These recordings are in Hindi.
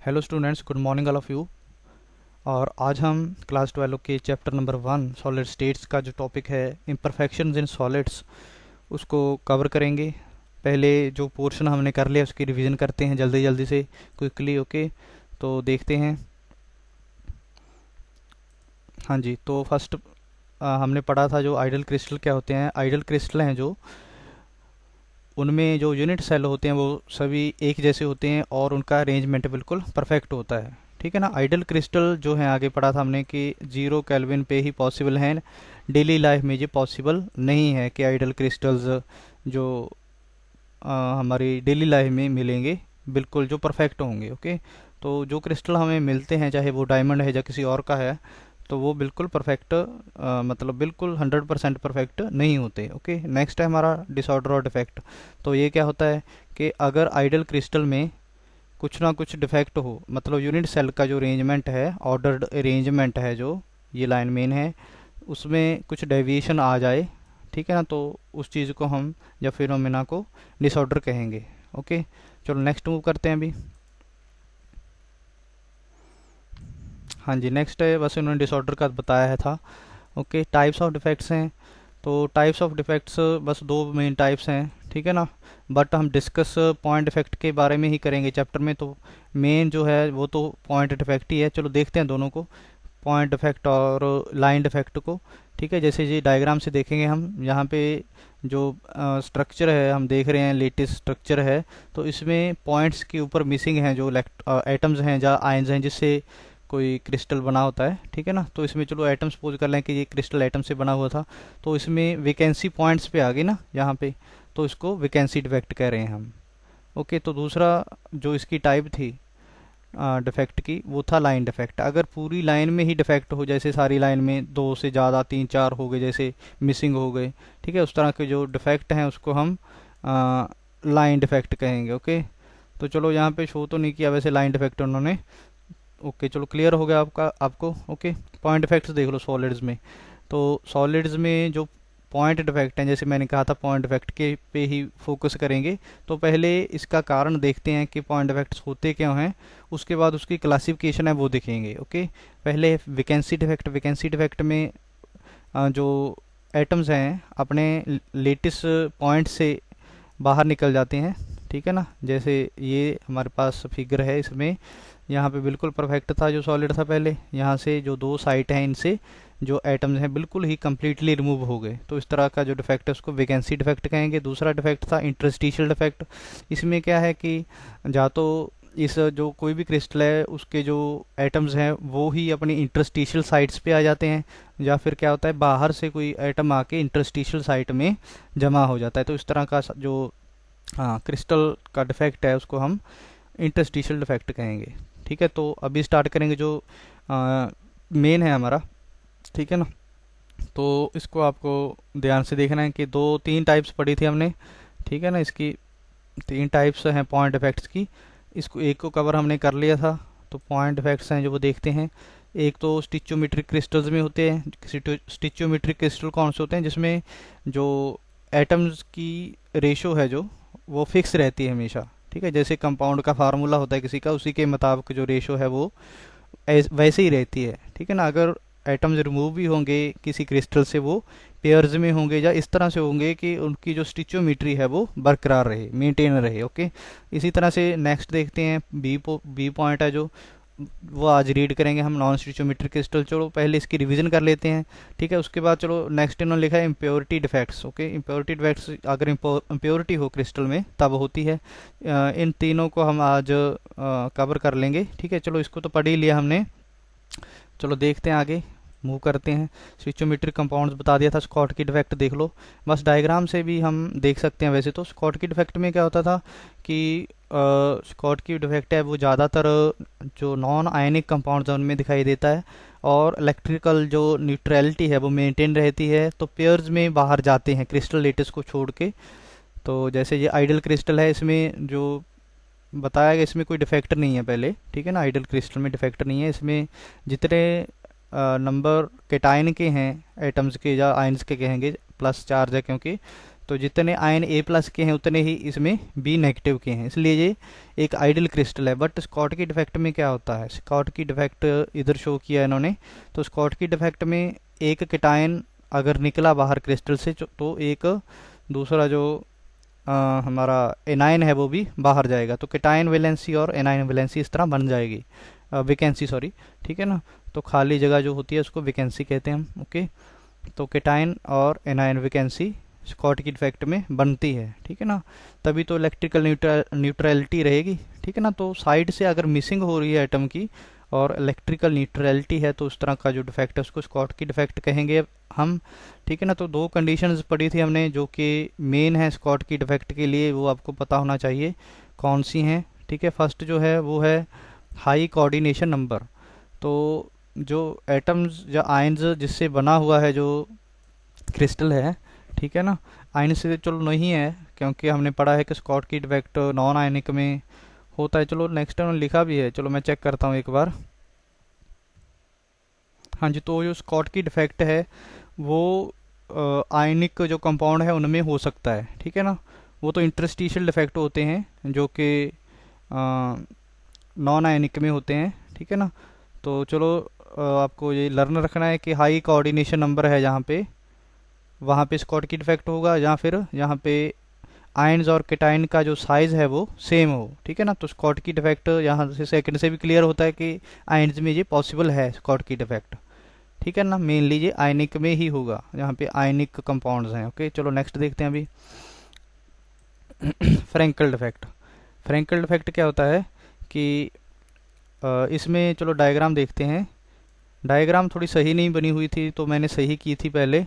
Hello students, good morning all of you. और आज हम क्लास 12 के चैप्टर नंबर 1 सॉलिड स्टेट्स का जो टॉपिक है इम्परफेक्शंस इन सॉलिड्स उसको कवर करेंगे। पहले जो पोर्शन हमने कर लिया उसकी रिवीजन करते हैं जल्दी जल्दी से, क्विकली। ओके, तो देखते हैं। हाँ जी, तो फर्स्ट हमने पढ़ा था जो आइडल क्रिस्टल क्या होते हैं। आइडल क्रिस्टल हैं जो, उनमें जो यूनिट सेल होते हैं वो सभी एक जैसे होते हैं और उनका अरेंजमेंट बिल्कुल परफेक्ट होता है। ठीक है ना। आइडल क्रिस्टल जो है, आगे पढ़ा था हमने कि 0 केल्विन पे ही पॉसिबल हैं, डेली लाइफ में ये पॉसिबल नहीं है कि आइडल क्रिस्टल्स जो हमारी डेली लाइफ में मिलेंगे बिल्कुल जो परफेक्ट होंगे। ओके, तो जो क्रिस्टल हमें मिलते हैं, चाहे वो डायमंड है या किसी और का है, तो वो बिल्कुल परफेक्ट, मतलब बिल्कुल 100% परफेक्ट नहीं होते। ओके, नेक्स्ट है हमारा डिसऑर्डर और डिफेक्ट। तो ये क्या होता है कि अगर आइडल क्रिस्टल में कुछ ना कुछ डिफेक्ट हो, मतलब यूनिट सेल का जो अरेंजमेंट है, ऑर्डर्ड अरेंजमेंट है, जो ये लाइन मेन है, उसमें कुछ डेविएशन आ जाए, ठीक है ना, तो उस चीज़ को हम या फिनोमेना को डिसऑर्डर कहेंगे। ओके, चलो नेक्स्ट मूव करते हैं अभी। हाँ जी, नेक्स्ट है, बस उन्होंने डिसऑर्डर का बताया है था। ओके, टाइप्स ऑफ डिफेक्ट्स हैं। तो टाइप्स ऑफ डिफेक्ट्स बस दो मेन टाइप्स हैं, ठीक है ना। बट हम डिस्कस पॉइंट डिफेक्ट के बारे में ही करेंगे चैप्टर में, तो मेन जो है वो तो पॉइंट डिफेक्ट ही है। चलो देखते हैं दोनों को, पॉइंट डिफेक्ट और लाइन डिफेक्ट को। ठीक है, जैसे ये डायग्राम से देखेंगे हम, यहाँ पे जो स्ट्रक्चर है हम देख रहे हैं, लेटेस्ट स्ट्रक्चर है, तो इसमें पॉइंट्स के ऊपर मिसिंग हैं जो एटम्स हैं या आयंस हैं जिससे कोई क्रिस्टल बना होता है। ठीक है ना, तो इसमें चलो एटम सपोज कर लें कि ये क्रिस्टल एटम से बना हुआ था, तो इसमें वैकेंसी पॉइंट्स पे आ गई ना यहाँ पे, तो इसको वैकेंसी डिफेक्ट कह रहे हैं हम। ओके, तो दूसरा जो इसकी टाइप थी डिफेक्ट की, वो था लाइन डिफेक्ट। अगर पूरी लाइन में ही डिफेक्ट हो, जैसे सारी लाइन में दो से ज़्यादा, तीन चार हो गए, जैसे मिसिंग हो गए, ठीक है, उस तरह के जो डिफेक्ट हैं उसको हम लाइन डिफेक्ट कहेंगे। ओके, तो चलो यहाँ पे शो तो नहीं किया वैसे लाइन डिफेक्ट उन्होंने। ओके, चलो क्लियर हो गया आपको। ओके, पॉइंट डिफेक्ट्स देख लो सॉलिड्स में। तो सॉलिड्स में जो पॉइंट डिफेक्ट हैं, जैसे मैंने कहा था पॉइंट डिफेक्ट के पे ही फोकस करेंगे, तो पहले इसका कारण देखते हैं कि पॉइंट डिफेक्ट्स होते क्यों हैं, उसके बाद उसकी क्लासिफिकेशन है वो देखेंगे। ओके, पहले वैकेंसी डिफेक्ट। वैकेंसी डिफेक्ट में जो एटम्स हैं अपने लेटेस्ट पॉइंट से बाहर निकल जाते हैं। ठीक है ना, जैसे ये हमारे पास फिगर है, इसमें यहाँ पे बिल्कुल परफेक्ट था जो सॉलिड था पहले, यहाँ से जो दो साइड हैं इनसे जो एटम्स हैं बिल्कुल ही कम्प्लीटली रिमूव हो गए, तो इस तरह का जो डिफेक्ट है उसको वैकेंसी डिफेक्ट कहेंगे। दूसरा डिफेक्ट था इंटरस्टिशियल डिफेक्ट। इसमें क्या है कि या तो इस जो कोई भी क्रिस्टल है उसके जो एटम्स हैं वो ही अपनी इंटरस्टिशियल साइट्स पे आ जाते हैं, या फिर क्या होता है बाहर से कोई एटम आके इंटरस्टिशियल साइट में जमा हो जाता है। तो इस तरह का जो क्रिस्टल का डिफेक्ट है उसको हम इंटरस्टिशियल डिफेक्ट कहेंगे। ठीक है, तो अभी स्टार्ट करेंगे जो मेन है हमारा। ठीक है ना, तो इसको आपको ध्यान से देखना है कि दो तीन टाइप्स पढ़ी थी हमने। ठीक है ना, इसकी तीन टाइप्स हैं पॉइंट इफेक्ट्स की। इसको एक को कवर हमने कर लिया था। तो पॉइंट इफेक्ट्स हैं जो वो देखते हैं। एक तो स्टिचोमेट्रिक क्रिस्टल्स में होते हैं। स्टिचोमेट्रिक क्रिस्टल कौन से होते हैं, जिसमें जो एटम्स की रेशो है जो वो फिक्स रहती है हमेशा। ठीक है, जैसे कंपाउंड का फार्मूला होता है किसी का, उसी के मुताबिक जो रेशो है वो वैसे ही रहती है। ठीक है ना, अगर एटम्स रिमूव भी होंगे किसी क्रिस्टल से, वो पेयर्स में होंगे या इस तरह से होंगे कि उनकी जो स्टिचोमेट्री है वो बरकरार रहे, मेंटेन रहे। ओके, इसी तरह से नेक्स्ट देखते हैं बी पॉइंट है जो, वो आज रीड करेंगे हम, नॉन स्टिचोमेट्रिक क्रिस्टल। चलो पहले इसकी रिवीजन कर लेते हैं। ठीक है, उसके बाद चलो नेक्स्ट इन्होंने लिखा है impurity defects. Okay, impurity defects अगर इम्प्योरिटी हो क्रिस्टल में तब होती है। इन तीनों को हम आज कवर कर लेंगे। ठीक है, चलो इसको तो पढ़ ही लिया हमने, चलो देखते हैं आगे, मूव करते हैं। स्टिचोमेट्रिक कंपाउंड्स बता दिया था। स्कॉटकी डिफेक्ट देख लो, बस डायग्राम से भी हम देख सकते हैं। वैसे तो स्कॉटकी डिफेक्ट में क्या होता था कि स्कॉटकी डिफेक्ट है वो ज़्यादातर जो नॉन आयनिक कंपाउंड्स हैं उनमें दिखाई देता है, और इलेक्ट्रिकल जो न्यूट्रलिटी है वो मेंटेन रहती है, तो पेयर्स में बाहर जाते हैं क्रिस्टल लेटिस को छोड़ के। तो जैसे ये आइडल क्रिस्टल है, इसमें जो बताया गया इसमें कोई डिफेक्ट नहीं है पहले। ठीक है ना, आइडल क्रिस्टल में डिफेक्ट नहीं है। इसमें जितने नंबर केटाइन के हैं एटम्स के या आयंस के कहेंगे, प्लस चार्ज है क्योंकि, तो जितने आयन ए प्लस के हैं उतने ही इसमें बी नेगेटिव के हैं, इसलिए ये एक आइडियल क्रिस्टल है। बट स्कॉटकी डिफेक्ट में क्या होता है, स्कॉटकी डिफेक्ट इधर शो किया इन्होंने, तो स्कॉटकी डिफेक्ट में एक केटायन अगर निकला बाहर क्रिस्टल से तो एक दूसरा जो हमारा एनायन है वो भी बाहर जाएगा, तो केटायन वैलेंसी और एनायन वैलेंसी इस तरह बन जाएगी, वैकेंसी सॉरी, ठीक है ना। तो खाली जगह जो होती है उसको वैकेंसी कहते हैं हम, ओके। तो केटायन और एनायन वैकेंसी स्कॉटकी डिफेक्ट में बनती है, ठीक है ना, तभी तो इलेक्ट्रिकल न्यूट्रलिटी रहेगी, ठीक है ना। तो साइड से अगर मिसिंग हो रही है एटम की और इलेक्ट्रिकल न्यूट्रलिटी है तो उस तरह का जो डिफेक्ट है उसको स्कॉटकी डिफेक्ट कहेंगे हम, ठीक है ना। तो दो कंडीशंस पढ़ी थी हमने जो कि मेन है स्कॉटकी डिफेक्ट के लिए, वो आपको पता होना चाहिए कौन सी हैं, ठीक है। फर्स्ट जो है वो है हाई कोऑर्डिनेशन नंबर, तो जो एटम्स या आयन्स जिससे बना हुआ है जो क्रिस्टल है, ठीक है ना, आयन से चलो नहीं है क्योंकि हमने पढ़ा है कि स्कॉटकी डिफेक्ट नॉन आयनिक में होता है। चलो नेक्स्ट टाइम लिखा भी है, चलो मैं चेक करता हूँ एक बार। हाँ जी, तो जो स्कॉटकी डिफेक्ट है वो आयनिक जो कंपाउंड है उनमें हो सकता है, ठीक है ना। वो तो इंटरस्टिशियल डिफेक्ट होते हैं जो कि नॉन आयनिक में होते हैं, ठीक है ना। तो चलो आपको ये लर्न रखना है कि हाई कोऑर्डिनेशन नंबर है जहाँ पे, वहाँ पे स्कॉटकी डिफेक्ट होगा, या फिर यहाँ पे आयन्स और केटाइन का जो साइज है वो सेम हो, ठीक है ना। तो स्कॉटकी डिफेक्ट यहाँ से सेकंड से भी क्लियर होता है कि आयन्स में ये पॉसिबल है स्कॉटकी डिफेक्ट, ठीक है ना। मेनली ये आयनिक में ही होगा जहाँ पे आयनिक कंपाउंड्स हैं, ओके। चलो नेक्स्ट देखते हैं अभी फ्रैंकल डिफेक्ट। फ्रैंकल डिफेक्ट क्या होता है कि इसमें चलो डायग्राम देखते हैं। डायग्राम थोड़ी सही नहीं बनी हुई थी तो मैंने सही की थी पहले,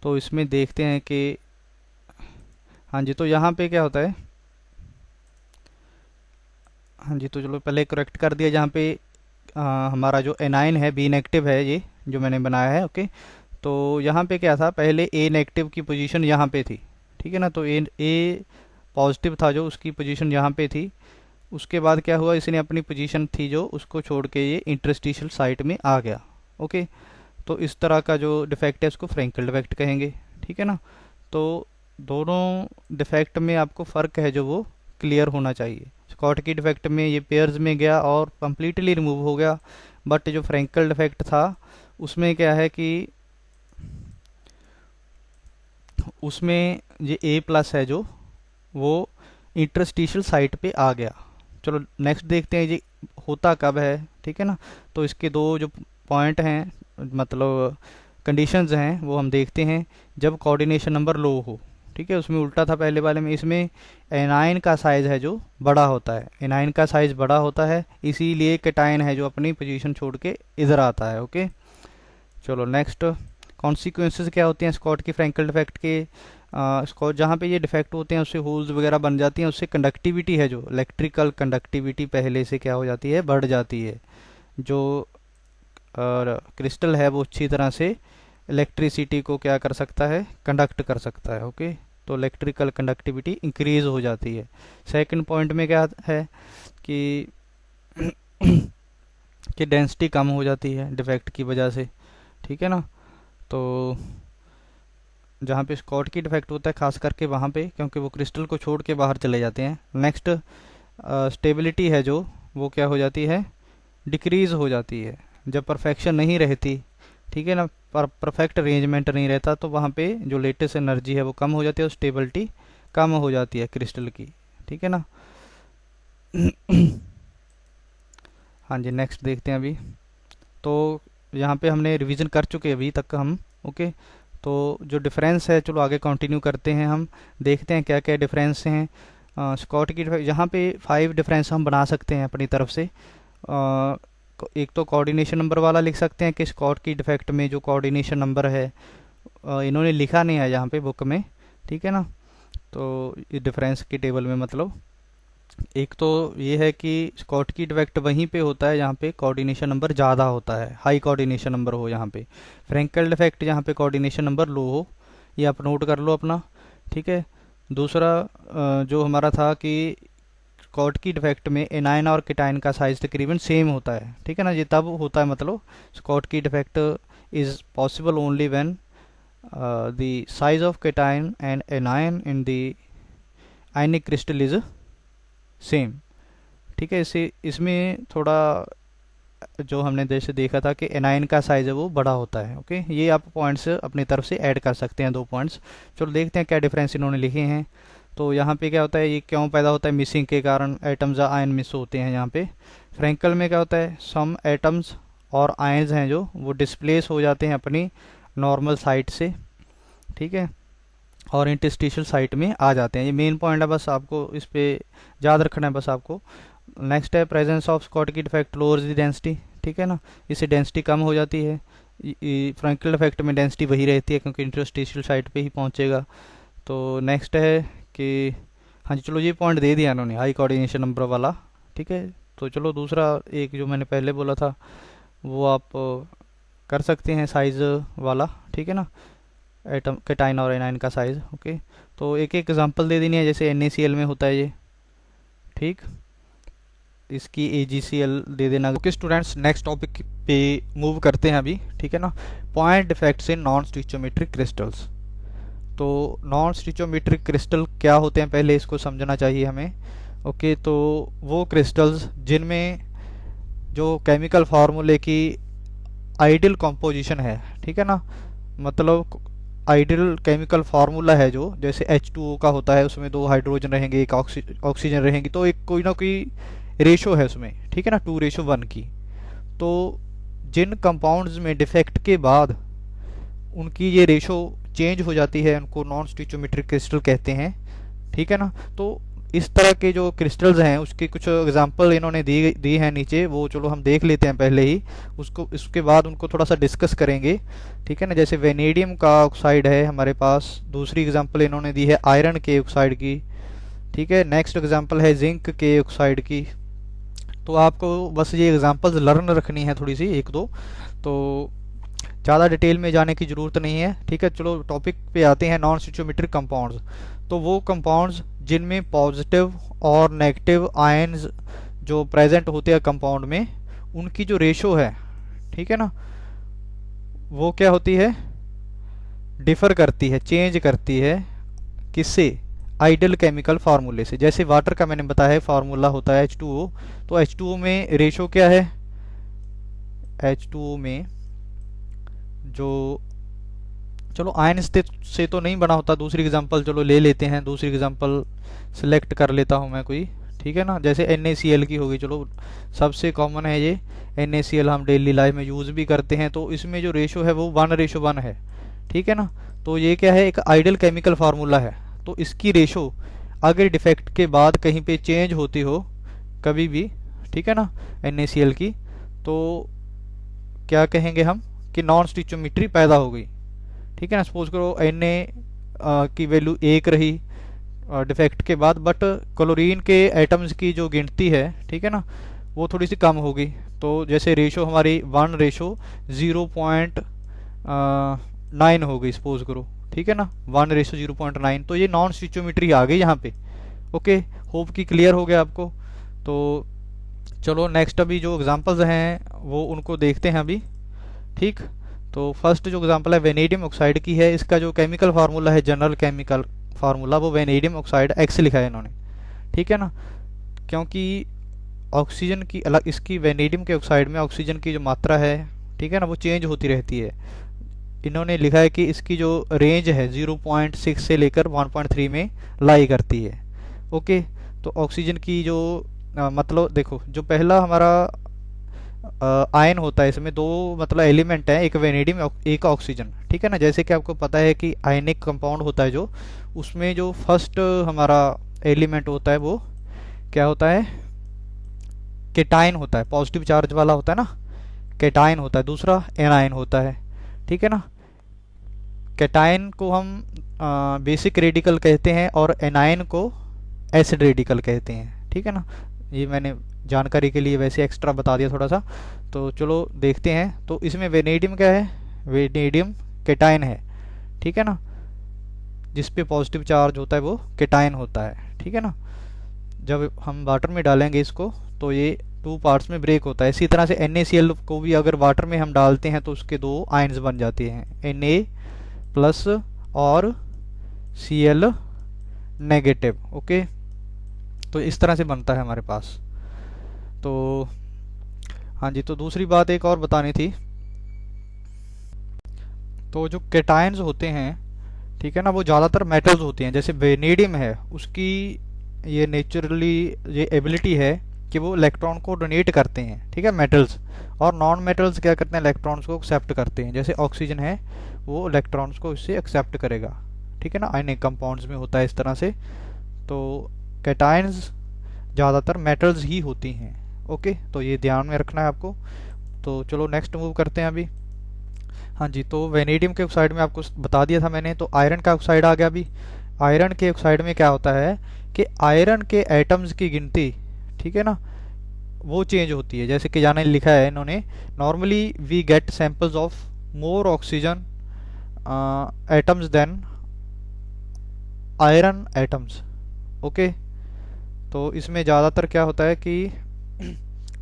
तो इसमें देखते हैं कि हाँ जी, तो यहाँ पे क्या होता है, हाँ जी, तो चलो पहले करेक्ट कर दिया। जहाँ पे हमारा जो एनाइन है बी नेगेटिव है, ये जो मैंने बनाया है, ओके। तो यहाँ पे क्या था, पहले ए नेगेटिव की पोजीशन यहाँ पे थी, ठीक है ना। तो ए पॉजिटिव था जो, उसकी पोजीशन यहाँ पे थी। उसके बाद क्या हुआ, इसने अपनी पोजीशन थी जो उसको छोड़ के ये इंटरस्टिशियल साइट में आ गया, ओके। तो इस तरह का जो डिफेक्ट है उसको फ्रैंकल डिफेक्ट कहेंगे, ठीक है ना। तो दोनों डिफेक्ट में आपको फ़र्क है जो वो क्लियर होना चाहिए। स्कॉटकी डिफेक्ट में ये पेयर्स में गया और कम्प्लीटली रिमूव हो गया, बट जो फ्रैंकल डिफेक्ट था उसमें क्या है कि उसमें ये ए प्लस है जो वो इंटरस्टिशियल साइट पे आ गया। चलो नेक्स्ट देखते हैं ये होता कब है, ठीक है ना। तो इसके दो जो पॉइंट हैं, मतलब कंडीशंस हैं, वो हम देखते हैं। जब कोऑर्डिनेशन नंबर लो हो, ठीक है, उसमें उल्टा था पहले वाले में। इसमें एनाइन का साइज है जो बड़ा होता है, एनाइन का साइज बड़ा होता है, इसीलिए केटाइन है जो अपनी पोजीशन छोड़ के इधर आता है, ओके। चलो नेक्स्ट कॉन्सिक्वेंसेस क्या होते हैं स्कॉटकी फ्रैंकल डिफेक्ट के। स्कॉट जहाँ पे ये डिफेक्ट होते हैं उससे होल्स वगैरह बन जाती हैं, उससे कंडक्टिविटी है जो इलेक्ट्रिकल कंडक्टिविटी पहले से क्या हो जाती है, बढ़ जाती है। जो क्रिस्टल है वो अच्छी तरह से इलेक्ट्रिसिटी को क्या कर सकता है, कंडक्ट कर सकता है, ओके। तो इलेक्ट्रिकल कंडक्टिविटी इंक्रीज हो जाती है। सेकंड पॉइंट में क्या है कि कि डेंसिटी कम हो जाती है डिफेक्ट की वजह से, ठीक है ना। तो जहाँ पे स्कॉटकी डिफेक्ट होता है खास करके वहाँ पे, क्योंकि वो क्रिस्टल को छोड़ के बाहर चले जाते हैं। नेक्स्ट स्टेबिलिटी है जो वो क्या हो जाती है, डिक्रीज हो जाती है। जब परफेक्शन नहीं रहती, ठीक है ना, परफेक्ट अरेंजमेंट नहीं रहता, तो वहाँ पे जो लेटेस्ट एनर्जी है वो कम हो जाती है और स्टेबिलिटी कम हो जाती है क्रिस्टल की, ठीक है ना। हाँ जी, नेक्स्ट देखते हैं अभी। तो यहाँ पे हमने रिवीजन कर चुके हैं अभी तक हम, ओके। तो जो डिफरेंस है, चलो आगे कंटिन्यू करते हैं, हम देखते हैं क्या क्या डिफरेंस हैं। स्कॉटकी यहाँ पे 5 डिफरेंस हम बना सकते हैं अपनी तरफ से। एक तो कोऑर्डिनेशन नंबर वाला लिख सकते हैं कि स्कॉटकी डिफेक्ट में जो कोऑर्डिनेशन नंबर है इन्होंने लिखा नहीं है यहाँ पे बुक में, ठीक है ना। तो इस डिफरेंस की टेबल में मतलब एक तो ये है कि स्कॉटकी डिफेक्ट वहीं पे होता है जहाँ पे कोऑर्डिनेशन नंबर ज़्यादा होता है, हाई कोऑर्डिनेशन नंबर हो यहाँ पे। फ्रैंकल डिफेक्ट जहाँ पे कोऑर्डिनेशन नंबर लो हो, ये आप नोट कर लो अपना, ठीक है। दूसरा जो हमारा था कि स्कॉटकी डिफेक्ट में एनाइन और केटाइन का साइज तकरीबन सेम होता है, ठीक है ना। ये तब होता है, मतलब Schottky defect is possible only when the size of cation and anion in the ionic crystal is same। ठीक है, इसे इसमें थोड़ा जो हमने जैसे देखा था कि एनाइन का साइज है वो बड़ा होता है। ओके, ये आप पॉइंट्स अपनी तरफ से ऐड कर सकते हैं, 2 पॉइंट्स। चलो देखते हैं क्या डिफरेंस इन्होंने लिखे हैं। तो यहाँ पे क्या होता है, ये क्यों पैदा होता है, मिसिंग के कारण एटम्स आयन मिस होते हैं यहाँ पे। फ्रैंकल में क्या होता है, सम एटम्स और आयन्स हैं जो वो डिस्प्लेस हो जाते हैं अपनी नॉर्मल साइट से, ठीक है, और इंटरस्टिशियल साइट में आ जाते हैं। ये मेन पॉइंट है, बस आपको इस पे याद रखना है बस आपको। नेक्स्ट है presence of Schottky effect lowers the density, ठीक है ना, इससे डेंसिटी कम हो जाती है। फ्रैंकल इफेक्ट में डेंसिटी वही रहती है क्योंकि इंटरस्टिशियल साइट पे ही पहुंचेगा। तो नेक्स्ट है कि हाँ जी, चलो ये पॉइंट दे दिया इन्होंने हाई कोऑर्डिनेशन नंबर वाला, ठीक है। तो चलो दूसरा एक जो मैंने पहले बोला था वो आप कर सकते हैं साइज वाला, ठीक है ना, एटम कैटाइन और एनाइन का साइज। ओके, तो एक एक एग्जांपल दे देनी है, जैसे NaCl में होता है ये, ठीक, इसकी AgCl दे देना। ओके स्टूडेंट्स, नेक्स्ट टॉपिक पे मूव करते हैं अभी, ठीक है ना, point defects in non stoichiometric crystals. तो नॉन स्टिचोमेट्रिक क्रिस्टल क्या होते हैं, पहले इसको समझना चाहिए हमें। ओके, तो वो क्रिस्टल्स जिनमें जो केमिकल फार्मूले की आइडियल कॉम्पोजिशन है, ठीक है ना, मतलब आइडियल केमिकल फार्मूला है जो जैसे H2O का होता है, उसमें 2 हाइड्रोजन रहेंगे, एक ऑक्सीजन रहेंगी, तो एक कोई ना कोई रेशो है उसमें, ठीक है ना, 2:1 की। तो जिन कंपाउंड्स में डिफेक्ट के बाद उनकी ये रेशो चेंज हो जाती है, उनको नॉन स्टिचोमेट्रिक क्रिस्टल कहते हैं, ठीक है ना। तो इस तरह के जो क्रिस्टल्स हैं उसके कुछ एग्जांपल इन्होंने दी हैं नीचे, वो चलो हम देख लेते हैं पहले ही, उसको इसके बाद उनको थोड़ा सा डिस्कस करेंगे, ठीक है ना। जैसे वेनेडियम का ऑक्साइड है हमारे पास, दूसरी एग्जांपल इन्होंने दी है आयरन के ऑक्साइड की, ठीक है। नेक्स्ट एग्जांपल है जिंक के ऑक्साइड की। तो आपको बस ये एग्जांपल्स लर्न रखनी है थोड़ी सी, 1-2, तो ज़्यादा डिटेल में जाने की ज़रूरत नहीं है, ठीक है। चलो टॉपिक पे आते हैं, नॉन स्टिचोमेट्रिक कंपाउंड्स। तो वो कंपाउंड्स जिनमें पॉजिटिव और नेगेटिव आयन्स जो प्रेजेंट होते हैं कंपाउंड में, उनकी जो रेशो है, ठीक है ना, वो क्या होती है, डिफर करती है, चेंज करती है, किससे, आइडियल केमिकल फार्मूले से। जैसे वाटर का मैंने बताया फार्मूला होता है H2O, तो H2O में रेशो क्या है, H2O में जो, चलो आयन से तो नहीं बना होता, दूसरी एग्जांपल चलो ले लेते हैं, दूसरी एग्जांपल सिलेक्ट कर लेता हूं मैं कोई, ठीक है ना, जैसे NaCl की होगी, चलो सबसे कॉमन है ये NaCl, हम डेली लाइफ में यूज़ भी करते हैं। तो इसमें जो रेशो है वो 1:1 है, ठीक है ना। तो ये क्या है, एक आइडियल केमिकल फार्मूला है। तो इसकी रेशो अगर डिफेक्ट के बाद कहीं पे चेंज होती हो कभी भी, ठीक है ना, NaCl की, तो क्या कहेंगे हम कि नॉन स्टिचोमेट्री पैदा हो गई, ठीक है ना। सपोज करो Na की वैल्यू 1 रही डिफेक्ट के बाद, बट क्लोरीन के एटम्स की जो गिनती है, ठीक है ना, वो थोड़ी सी कम होगी। तो जैसे रेशो हमारी 1:0.9 हो गई सपोज करो, ठीक है ना, 1:0.9, तो ये नॉन स्टिचोमेट्री आ गई यहाँ पे। ओके, होप कि क्लियर हो गया आपको। तो चलो नेक्स्ट अभी जो एग्जांपल्स हैं वो उनको देखते हैं अभी, ठीक। तो फर्स्ट जो एग्जांपल है वेनेडियम ऑक्साइड की है, इसका जो केमिकल फार्मूला है, जनरल केमिकल फार्मूला, वो वेनेडियम ऑक्साइड X लिखा है इन्होंने, ठीक है ना, क्योंकि ऑक्सीजन की अलग, इसकी वेनेडियम के ऑक्साइड में ऑक्सीजन की जो मात्रा है, ठीक है ना, वो चेंज होती रहती है। इन्होंने लिखा है कि इसकी जो रेंज है 0.6 से लेकर 1.3 में लाई करती है। ओके, तो ऑक्सीजन की जो मतलब देखो, जो पहला हमारा आयन होता है, इसमें 2 मतलब एलिमेंट हैं, एक वेनेडियम एक ऑक्सीजन, ठीक है ना। जैसे कि आपको पता है कि आयनिक कंपाउंड होता है जो, उसमें जो फर्स्ट हमारा एलिमेंट होता है वो क्या होता है, केटाइन होता है, पॉजिटिव चार्ज वाला होता है ना, केटाइन होता है। दूसरा एनाइन होता है, ठीक है ना। केटाइन को हम बेसिक रेडिकल कहते हैं और एनाइन को एसिड रेडिकल कहते हैं, ठीक है ना। ये मैंने जानकारी के लिए वैसे एक्स्ट्रा बता दिया थोड़ा सा। तो चलो देखते हैं। तो इसमें वेनेडियम क्या है, वेनेडियम केटाइन है, ठीक है ना, जिस पे पॉजिटिव चार्ज होता है वो केटाइन होता है, ठीक है ना। जब हम वाटर में डालेंगे इसको तो ये 2 पार्ट्स में ब्रेक होता है। इसी तरह से NaCl को भी अगर वाटर में हम डालते हैं तो उसके 2 आयन्स बन जाते हैं, Na प्लस और Cl नेगेटिव। ओके, तो इस तरह से बनता है हमारे पास। तो हाँ जी, तो दूसरी बात एक और बतानी थी। तो जो केटायंस होते हैं, ठीक है ना, वो ज़्यादातर मेटल्स होती हैं। जैसे वेनेडियम है, उसकी ये नेचुरली ये एबिलिटी है कि वो इलेक्ट्रॉन को डोनेट करते हैं, ठीक है, मेटल्स। और नॉन मेटल्स क्या करते हैं, इलेक्ट्रॉन्स को एक्सेप्ट करते हैं। जैसे ऑक्सीजन है, वो इलेक्ट्रॉन्स को इससे एक्सेप्ट करेगा, ठीक है ना, आयनिक कंपाउंड्स में होता है इस तरह से। तो कैटायंस ज़्यादातर मेटल्स ही होती हैं। ओके, तो ये ध्यान में रखना है आपको। तो चलो नेक्स्ट मूव करते हैं अभी। हाँ जी, तो वेनेडियम के ऑक्साइड में आपको बता दिया था मैंने। तो आयरन का ऑक्साइड आ गया अभी। आयरन के ऑक्साइड में क्या होता है कि आयरन के एटम्स की गिनती, ठीक है ना, वो चेंज होती है। जैसे कि जाने लिखा है इन्होंने, normally we get samples of more oxygen atoms than iron atoms. Okay, तो इसमें ज़्यादातर क्या होता है कि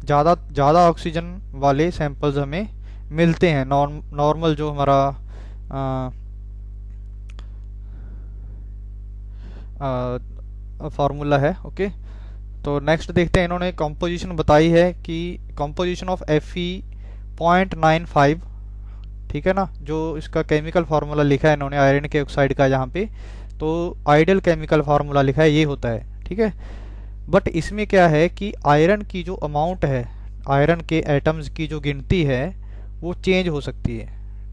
ज़्यादा ज़्यादा ऑक्सीजन वाले सैंपल्स हमें मिलते हैं। नॉर्मल जो हमारा फार्मूला है। ओके, तो नेक्स्ट देखते हैं। इन्होंने कंपोजिशन बताई है कि कंपोजिशन ऑफ Fe.95, ठीक है ना, जो इसका केमिकल फार्मूला लिखा है इन्होंने आयरन के ऑक्साइड का यहाँ पे, तो आइडियल केमिकल फार्मूला लिखा है, ये होता है, ठीक है। बट इसमें क्या है कि आयरन की जो अमाउंट है, आयरन के एटम्स की जो गिनती है, वो चेंज हो सकती है,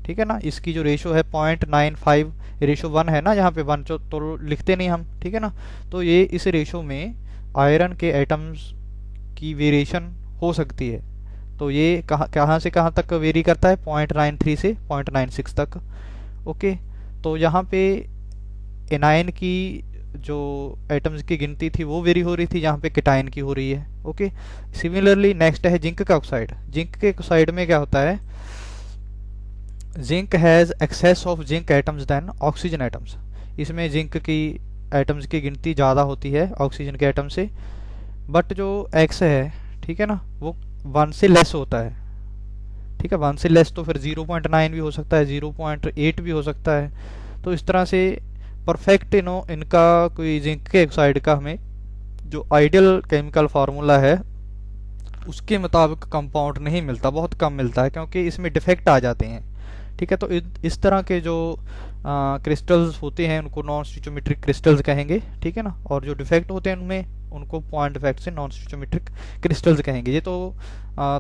ठीक है ना। इसकी जो रेशो है 0.95, रेशो 1 है ना, यहाँ पे 1 तो लिखते नहीं हम, ठीक है ना। तो ये इस रेशो में आयरन के एटम्स की वेरिएशन हो सकती है। तो ये कहाँ से कहाँ तक वेरी करता है, 0.93 से 0.96 तक। ओके, तो यहाँ पे एनायन की जो एटम्स की गिनती थी वो वेरी हो रही थी, यहाँ पे केटायन की हो रही है। ओके, सिमिलरली नेक्स्ट है जिंक का ऑक्साइड। जिंक के ऑक्साइड में क्या होता है, zinc has excess of zinc atoms than oxygen atoms. इसमें जिंक की एटम्स की गिनती ज़्यादा होती है ऑक्सीजन के एटम से। बट जो एक्स है, ठीक है ना, वो 1 से लेस होता है, ठीक है। 1 से लेस तो फिर 0.9 भी हो सकता है, 0.8 भी हो सकता है। तो इस तरह से परफेक्ट इनका कोई जिंक के ऑक्साइड का हमें जो आइडियल केमिकल फार्मूला है उसके मुताबिक कंपाउंड नहीं मिलता, बहुत कम मिलता है, क्योंकि इसमें डिफेक्ट आ जाते हैं, ठीक है। तो इस तरह के जो क्रिस्टल्स होते हैं उनको नॉन स्टिचोमेट्रिक क्रिस्टल्स कहेंगे, ठीक है ना। और जो डिफेक्ट होते हैं उनमें, उनको पॉइंट डिफेक्ट से नॉन स्टिचोमेट्रिक क्रिस्टल्स कहेंगे। ये तो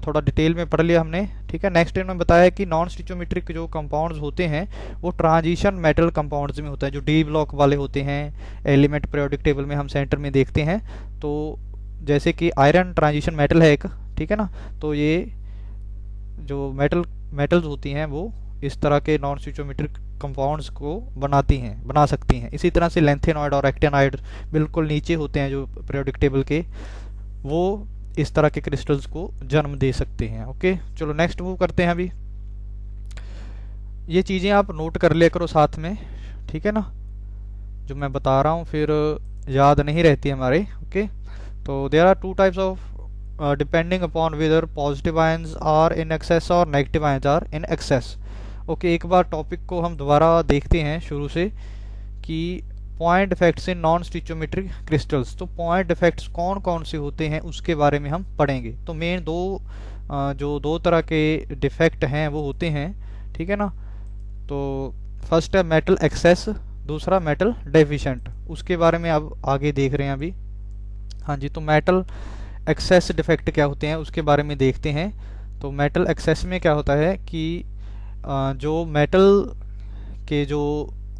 थोड़ा डिटेल में पढ़ लिया हमने, ठीक है। नेक्स्ट इन्होंने बताया कि नॉन स्टिचोमेट्रिक जो कंपाउंड्स होते हैं वो ट्रांजिशन मेटल कंपाउंड्स में होता है, जो डी ब्लॉक वाले होते हैं, एलिमेंट पीरियोडिक टेबल में हम सेंटर में देखते हैं। तो जैसे कि आयरन ट्रांजिशन मेटल है एक, ठीक है ना। तो ये जो मेटल्स होती हैं वो इस तरह के नॉन स्टिचोमेट्रिक कंपाउंड्स को बना सकती हैं। इसी तरह से लेंथेनॉइड और एक्टेनॉइड बिल्कुल नीचे होते हैं जो पीरियोडिक टेबल के, वो इस तरह के क्रिस्टल्स को जन्म दे सकते हैं। ओके, चलो नेक्स्ट मूव करते हैं अभी। ये चीज़ें आप नोट कर लिया करो साथ में, ठीक है ना, जो मैं बता रहा हूँ फिर याद नहीं रहती हमारे। ओके, तो there are 2 types of depending upon whether positive ions are in excess और negative ions are in excess. Okay, एक बार टॉपिक को हम दोबारा देखते हैं शुरू से कि point defects in non stoichiometric crystals. तो पॉइंट डिफेक्ट्स कौन कौन से होते हैं उसके बारे में हम पढ़ेंगे। तो मेन जो दो तरह के डिफेक्ट हैं वो होते हैं, ठीक है ना। तो फर्स्ट है मेटल एक्सेस, दूसरा मेटल डेफिशिएंट। उसके बारे में अब आगे देख रहे हैं अभी। हाँ जी, तो मेटल एक्सेस डिफेक्ट क्या होते हैं उसके बारे में देखते हैं। तो मेटल एक्सेस में क्या होता है कि जो मेटल के जो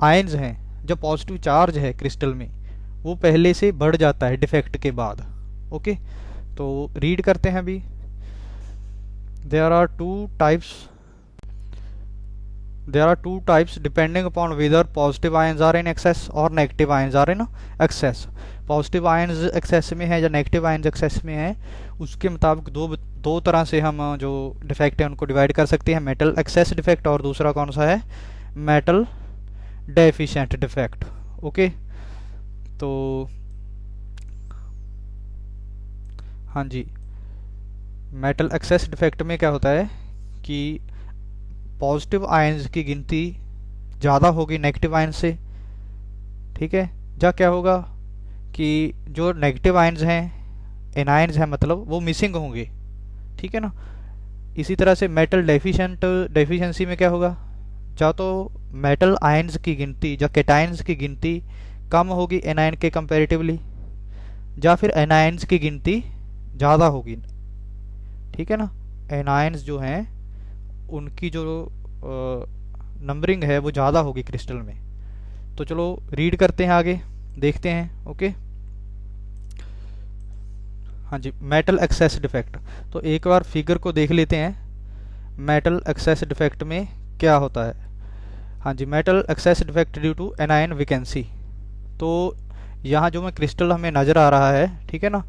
आयंस हैं, जो पॉजिटिव चार्ज है क्रिस्टल में, वो पहले से बढ़ जाता है डिफेक्ट के बाद। ओके, तो रीड करते हैं अभी। There are two types depending upon whether positive ions are in excess और negative ions are in excess. Positive ions excess में है या नेगेटिव आयंस एक्सेस में है, उसके मुताबिक दो तरह से हम जो डिफेक्ट है उनको डिवाइड कर सकते हैं, मेटल एक्सेस डिफेक्ट और दूसरा कौन सा है, मेटल डेफिशिएंट डिफेक्ट। ओके, तो हाँ जी, मेटल एक्सेस डिफेक्ट में क्या होता है कि पॉजिटिव आयंस की गिनती ज़्यादा होगी नेगेटिव आयन से, ठीक है। या क्या होगा कि जो नेगेटिव आयन्स हैं, एनायंस हैं मतलब, वो मिसिंग होंगे, ठीक है ना। इसी तरह से मेटल डेफिशिएंसी में क्या होगा, या तो मेटल आयन्स की गिनती या कैटायंस की गिनती कम होगी एनायन के कंपैरेटिवली, या फिर एनायंस की गिनती ज़्यादा होगी, ठीक है ना। एनायंस जो हैं उनकी जो नंबरिंग है वो ज़्यादा होगी क्रिस्टल में। तो चलो रीड करते हैं, आगे देखते हैं। ओके, हाँ जी, मेटल एक्सेस डिफेक्ट। तो एक बार फिगर को देख लेते हैं, मेटल एक्सेस डिफेक्ट में क्या होता है। हाँ जी, metal excess defect due to anion vacancy. तो यहाँ जो में क्रिस्टल हमें नज़र आ रहा है, ठीक है ना,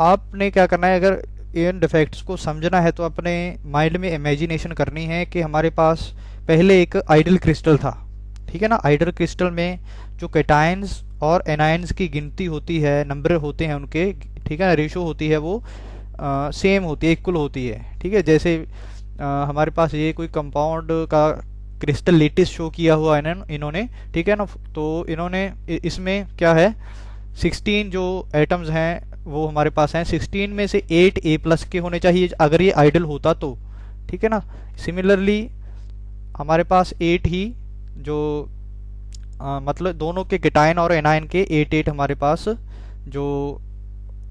आपने क्या करना है, अगर इन डिफेक्ट्स को समझना है तो अपने माइंड में इमेजिनेशन करनी है कि हमारे पास पहले एक आइडल क्रिस्टल था, ठीक है ना। आइडल क्रिस्टल में जो कैटायंस और एनायंस की गिनती होती है, नंबर होते हैं उनके, ठीक है ना, रेशो होती है वो सेम होती है, इक्वल होती है, ठीक है। जैसे हमारे पास ये कोई कंपाउंड का क्रिस्टल लेटेस्ट शो किया हुआ है इन्होंने, ठीक है ना। तो इन्होंने इसमें क्या है, 16 जो एटम्स हैं वो हमारे पास हैं, 16 में से 8 A+ के होने चाहिए अगर ये आइडल होता तो, ठीक है ना। सिमिलरली हमारे पास 8 ही जो मतलब दोनों के कैटायन और एनायन के 8 हमारे पास जो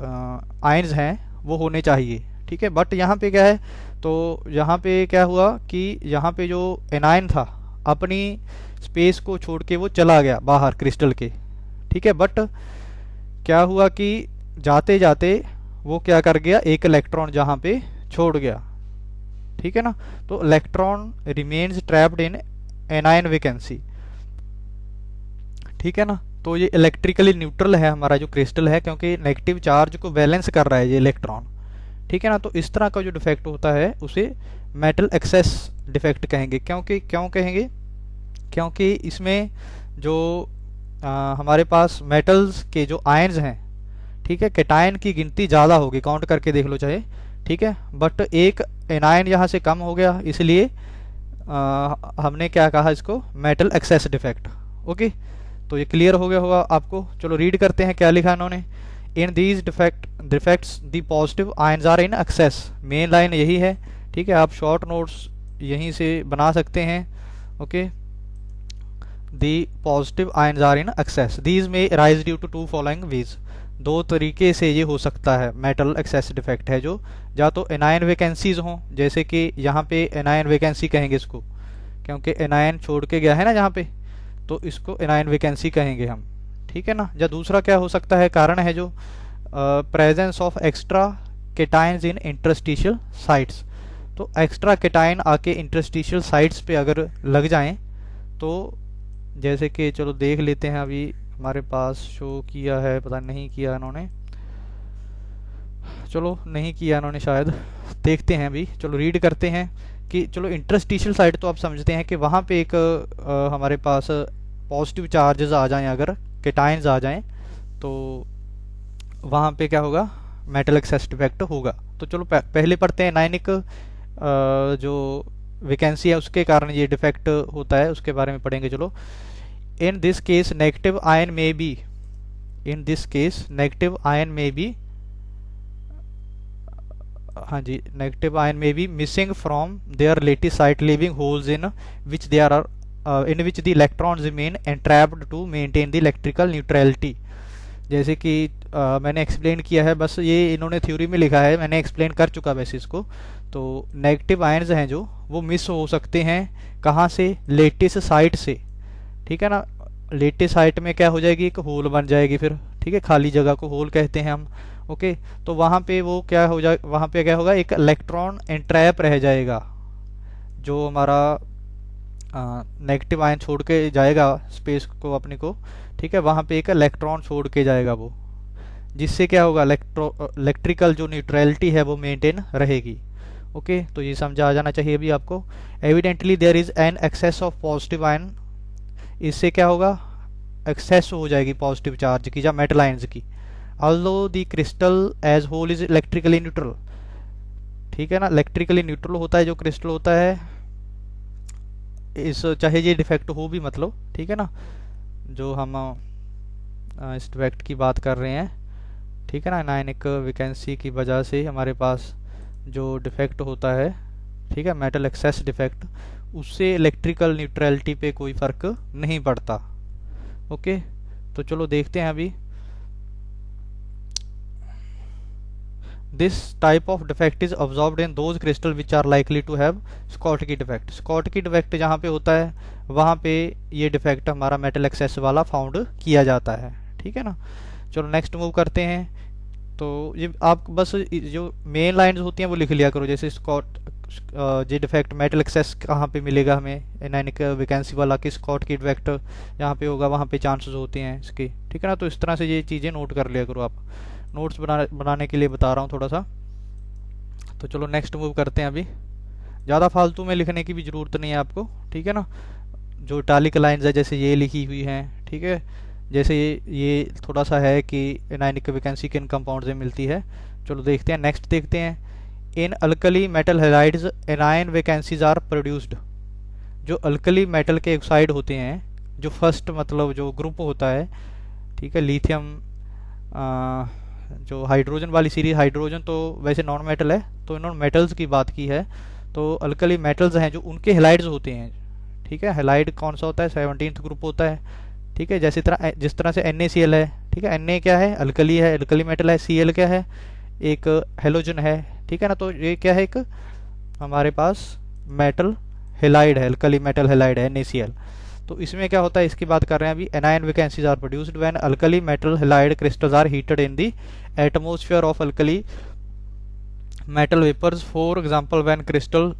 आयन्स हैं वो होने चाहिए, ठीक है। बट यहाँ पे क्या है, तो यहाँ पे क्या हुआ कि यहाँ पे जो एनायन था अपनी स्पेस को छोड़ के वो चला गया बाहर क्रिस्टल के, ठीक है। बट क्या हुआ कि जाते जाते वो क्या कर गया, एक इलेक्ट्रॉन जहाँ पे छोड़ गया, ठीक है ना। तो electron remains trapped in anion vacancy, ठीक है ना। तो ये इलेक्ट्रिकली न्यूट्रल है हमारा जो क्रिस्टल है, क्योंकि नेगेटिव चार्ज को बैलेंस कर रहा है ये इलेक्ट्रॉन, ठीक है ना। तो इस तरह का जो डिफेक्ट होता है उसे मेटल एक्सेस डिफेक्ट कहेंगे। क्यों कहेंगे, क्योंकि इसमें जो हमारे पास मेटल्स के जो आयन्स हैं, ठीक है, कैटायन की गिनती ज़्यादा होगी, काउंट करके देख लो चाहे, ठीक है। बट एक एनायन यहाँ से कम हो गया, इसलिए हमने क्या कहा इसको, मेटल एक्सेस डिफेक्ट। ओके, तो ये क्लियर हो गया होगा आपको। चलो रीड करते हैं क्या लिखा इन्होंने। In these defects the positive ions are in excess. Main line यही है, ठीक है। आप शॉर्ट नोट्स यहीं से बना सकते हैं। Okay, the positive ions are in excess, these में rise due to two following ways. दो तरीके से ये हो सकता है, मेटल एक्सेस डिफेक्ट है जो, या तो एनायन वैकेंसीज हों, जैसे कि यहाँ पे एनायन वैकेंसी कहेंगे इसको, क्योंकि एनायन छोड़ के गया है ना यहाँ पे, तो इसको एनायन वैकेंसी कहेंगे हम, ठीक है ना। या दूसरा क्या हो सकता है, कारण है जो presence of extra cations in interstitial sites. तो एक्स्ट्रा कैटायन आके इंटरस्टिशियल साइट्स पे अगर लग जाएं, तो जैसे कि चलो देख लेते हैं, अभी हमारे पास शो किया है, पता नहीं किया इन्होंने, चलो नहीं किया इन्होंने शायद, देखते हैं अभी। चलो रीड करते हैं कि चलो इंटरस्टिशियल साइड तो आप समझते हैं कि वहाँ पे एक हमारे पास पॉजिटिव चार्जेस आ जाएं, अगर कैटायंस आ जाएं, तो वहाँ पे क्या होगा, मेटल एक्सेस डिफेक्ट होगा। तो चलो पहले पढ़ते हैं नाइनिक जो वैकेंसी है उसके कारण ये डिफेक्ट होता है, उसके बारे में पढ़ेंगे। चलो, in this case negative ion में be, in this case negative ion में बी, हाँ जी, नेगेटिव आयन में be missing from their lattice site, living holes in which they are in which the electrons remain entrapped to maintain the electrical neutrality. जैसे कि मैंने एक्सप्लेन किया है, बस ये इन्होंने थ्योरी में लिखा है, मैंने एक्सप्लेन कर चुका वैसे इसको। तो नेगेटिव आयन्स हैं जो वो मिस हो सकते हैं, कहाँ से, लेटिस साइट से, ठीक है ना। लेटिस साइट में क्या हो जाएगी, एक होल बन जाएगी फिर, ठीक है, खाली जगह को होल कहते हैं हम। ओके, तो वहाँ पे वो क्या हो जाए, वहाँ पे क्या होगा, एक इलेक्ट्रॉन एंट्रैप रह जाएगा, जो हमारा नेगेटिव आयन छोड़ के जाएगा स्पेस को अपने को, ठीक है, वहाँ पे एक इलेक्ट्रॉन छोड़ के जाएगा वो, जिससे क्या होगा, इलेक्ट्रिकल जो न्यूट्रलिटी है वो मेंटेन रहेगी। ओके, तो ये समझा आ जाना चाहिए अभी आपको। Evidently there is an excess of positive ion, इससे क्या होगा, एक्सेस हो जाएगी पॉजिटिव चार्ज की या मेटल आयन्स की। Although the crystal as whole is electrically इस चाहे ये डिफेक्ट हो भी, मतलब ठीक है ना, जो हम इस डिफेक्ट की बात कर रहे हैं, ठीक है ना, एनायनिक वैकेंसी की वजह से हमारे पास जो डिफेक्ट होता है, ठीक है, मेटल एक्सेस डिफेक्ट, उससे इलेक्ट्रिकल न्यूट्रलिटी पे कोई फ़र्क नहीं पड़ता। ओके, तो चलो देखते हैं अभी। This type of defect is observed in those crystal which are likely to have Schottky defect. Schottky defect जहाँ पे होता है वहाँ पे ये डिफेक्ट हमारा मेटल एक्सेस वाला फाउंड किया जाता है, ठीक है ना। चलो नेक्स्ट मूव करते हैं। तो ये आप बस जो मेन लाइंस होती हैं वो लिख लिया करो, जैसे स्कॉट जे डिफेक्ट मेटल एक्सेस कहाँ पे मिलेगा हमें, एनायनिक वैकेंसी वाला कि स्कॉट की डिफेक्ट जहाँ पे होगा वहाँ पे चांसेस होते हैं इसके, ठीक है ना। तो इस तरह से ये चीज़ें नोट कर लिया करो आप, नोट्स बनाने के लिए बता रहा हूँ थोड़ा सा। तो चलो नेक्स्ट मूव करते हैं अभी। ज़्यादा फालतू में लिखने की भी ज़रूरत नहीं है आपको, ठीक है ना। जो इटैलिक लाइंस है जैसे ये लिखी हुई हैं, ठीक है, जैसे ये थोड़ा सा है कि एनायनिक वैकेंसी किन कंपाउंड से मिलती है। चलो देखते हैं, नेक्स्ट देखते हैं। In alkali metal halides anion vacancies are produced. जो अल्कली मेटल के ऑक्साइड होते हैं, जो फर्स्ट मतलब जो ग्रुप होता है, ठीक है, लिथियम, जो हाइड्रोजन वाली सीरीज, हाइड्रोजन तो वैसे नॉन मेटल है, तो इन्होंने मेटल्स की बात की है। तो अल्कली मेटल्स हैं जो उनके हेलाइड्स होते हैं, ठीक है। हेलाइड कौन सा होता है, 17th ग्रुप होता है, ठीक है। जैसे जिस तरह से NaCl है, ठीक है, Na क्या है, अल्कली है, अल्कली मेटल है, Cl क्या है, एक हेलोजन है, ठीक है ना। तो ये क्या है, एक हमारे पास मेटल हेलाइड है, अल्कली मेटल हेलाइड है NaCl। तो इसमें क्या होता है, इसकी बात कर रहे हैं अभी। Anion vacancies are produced when alkali metal halide crystals are heated in the atmosphere of alkali metal vapors. For example, when crystal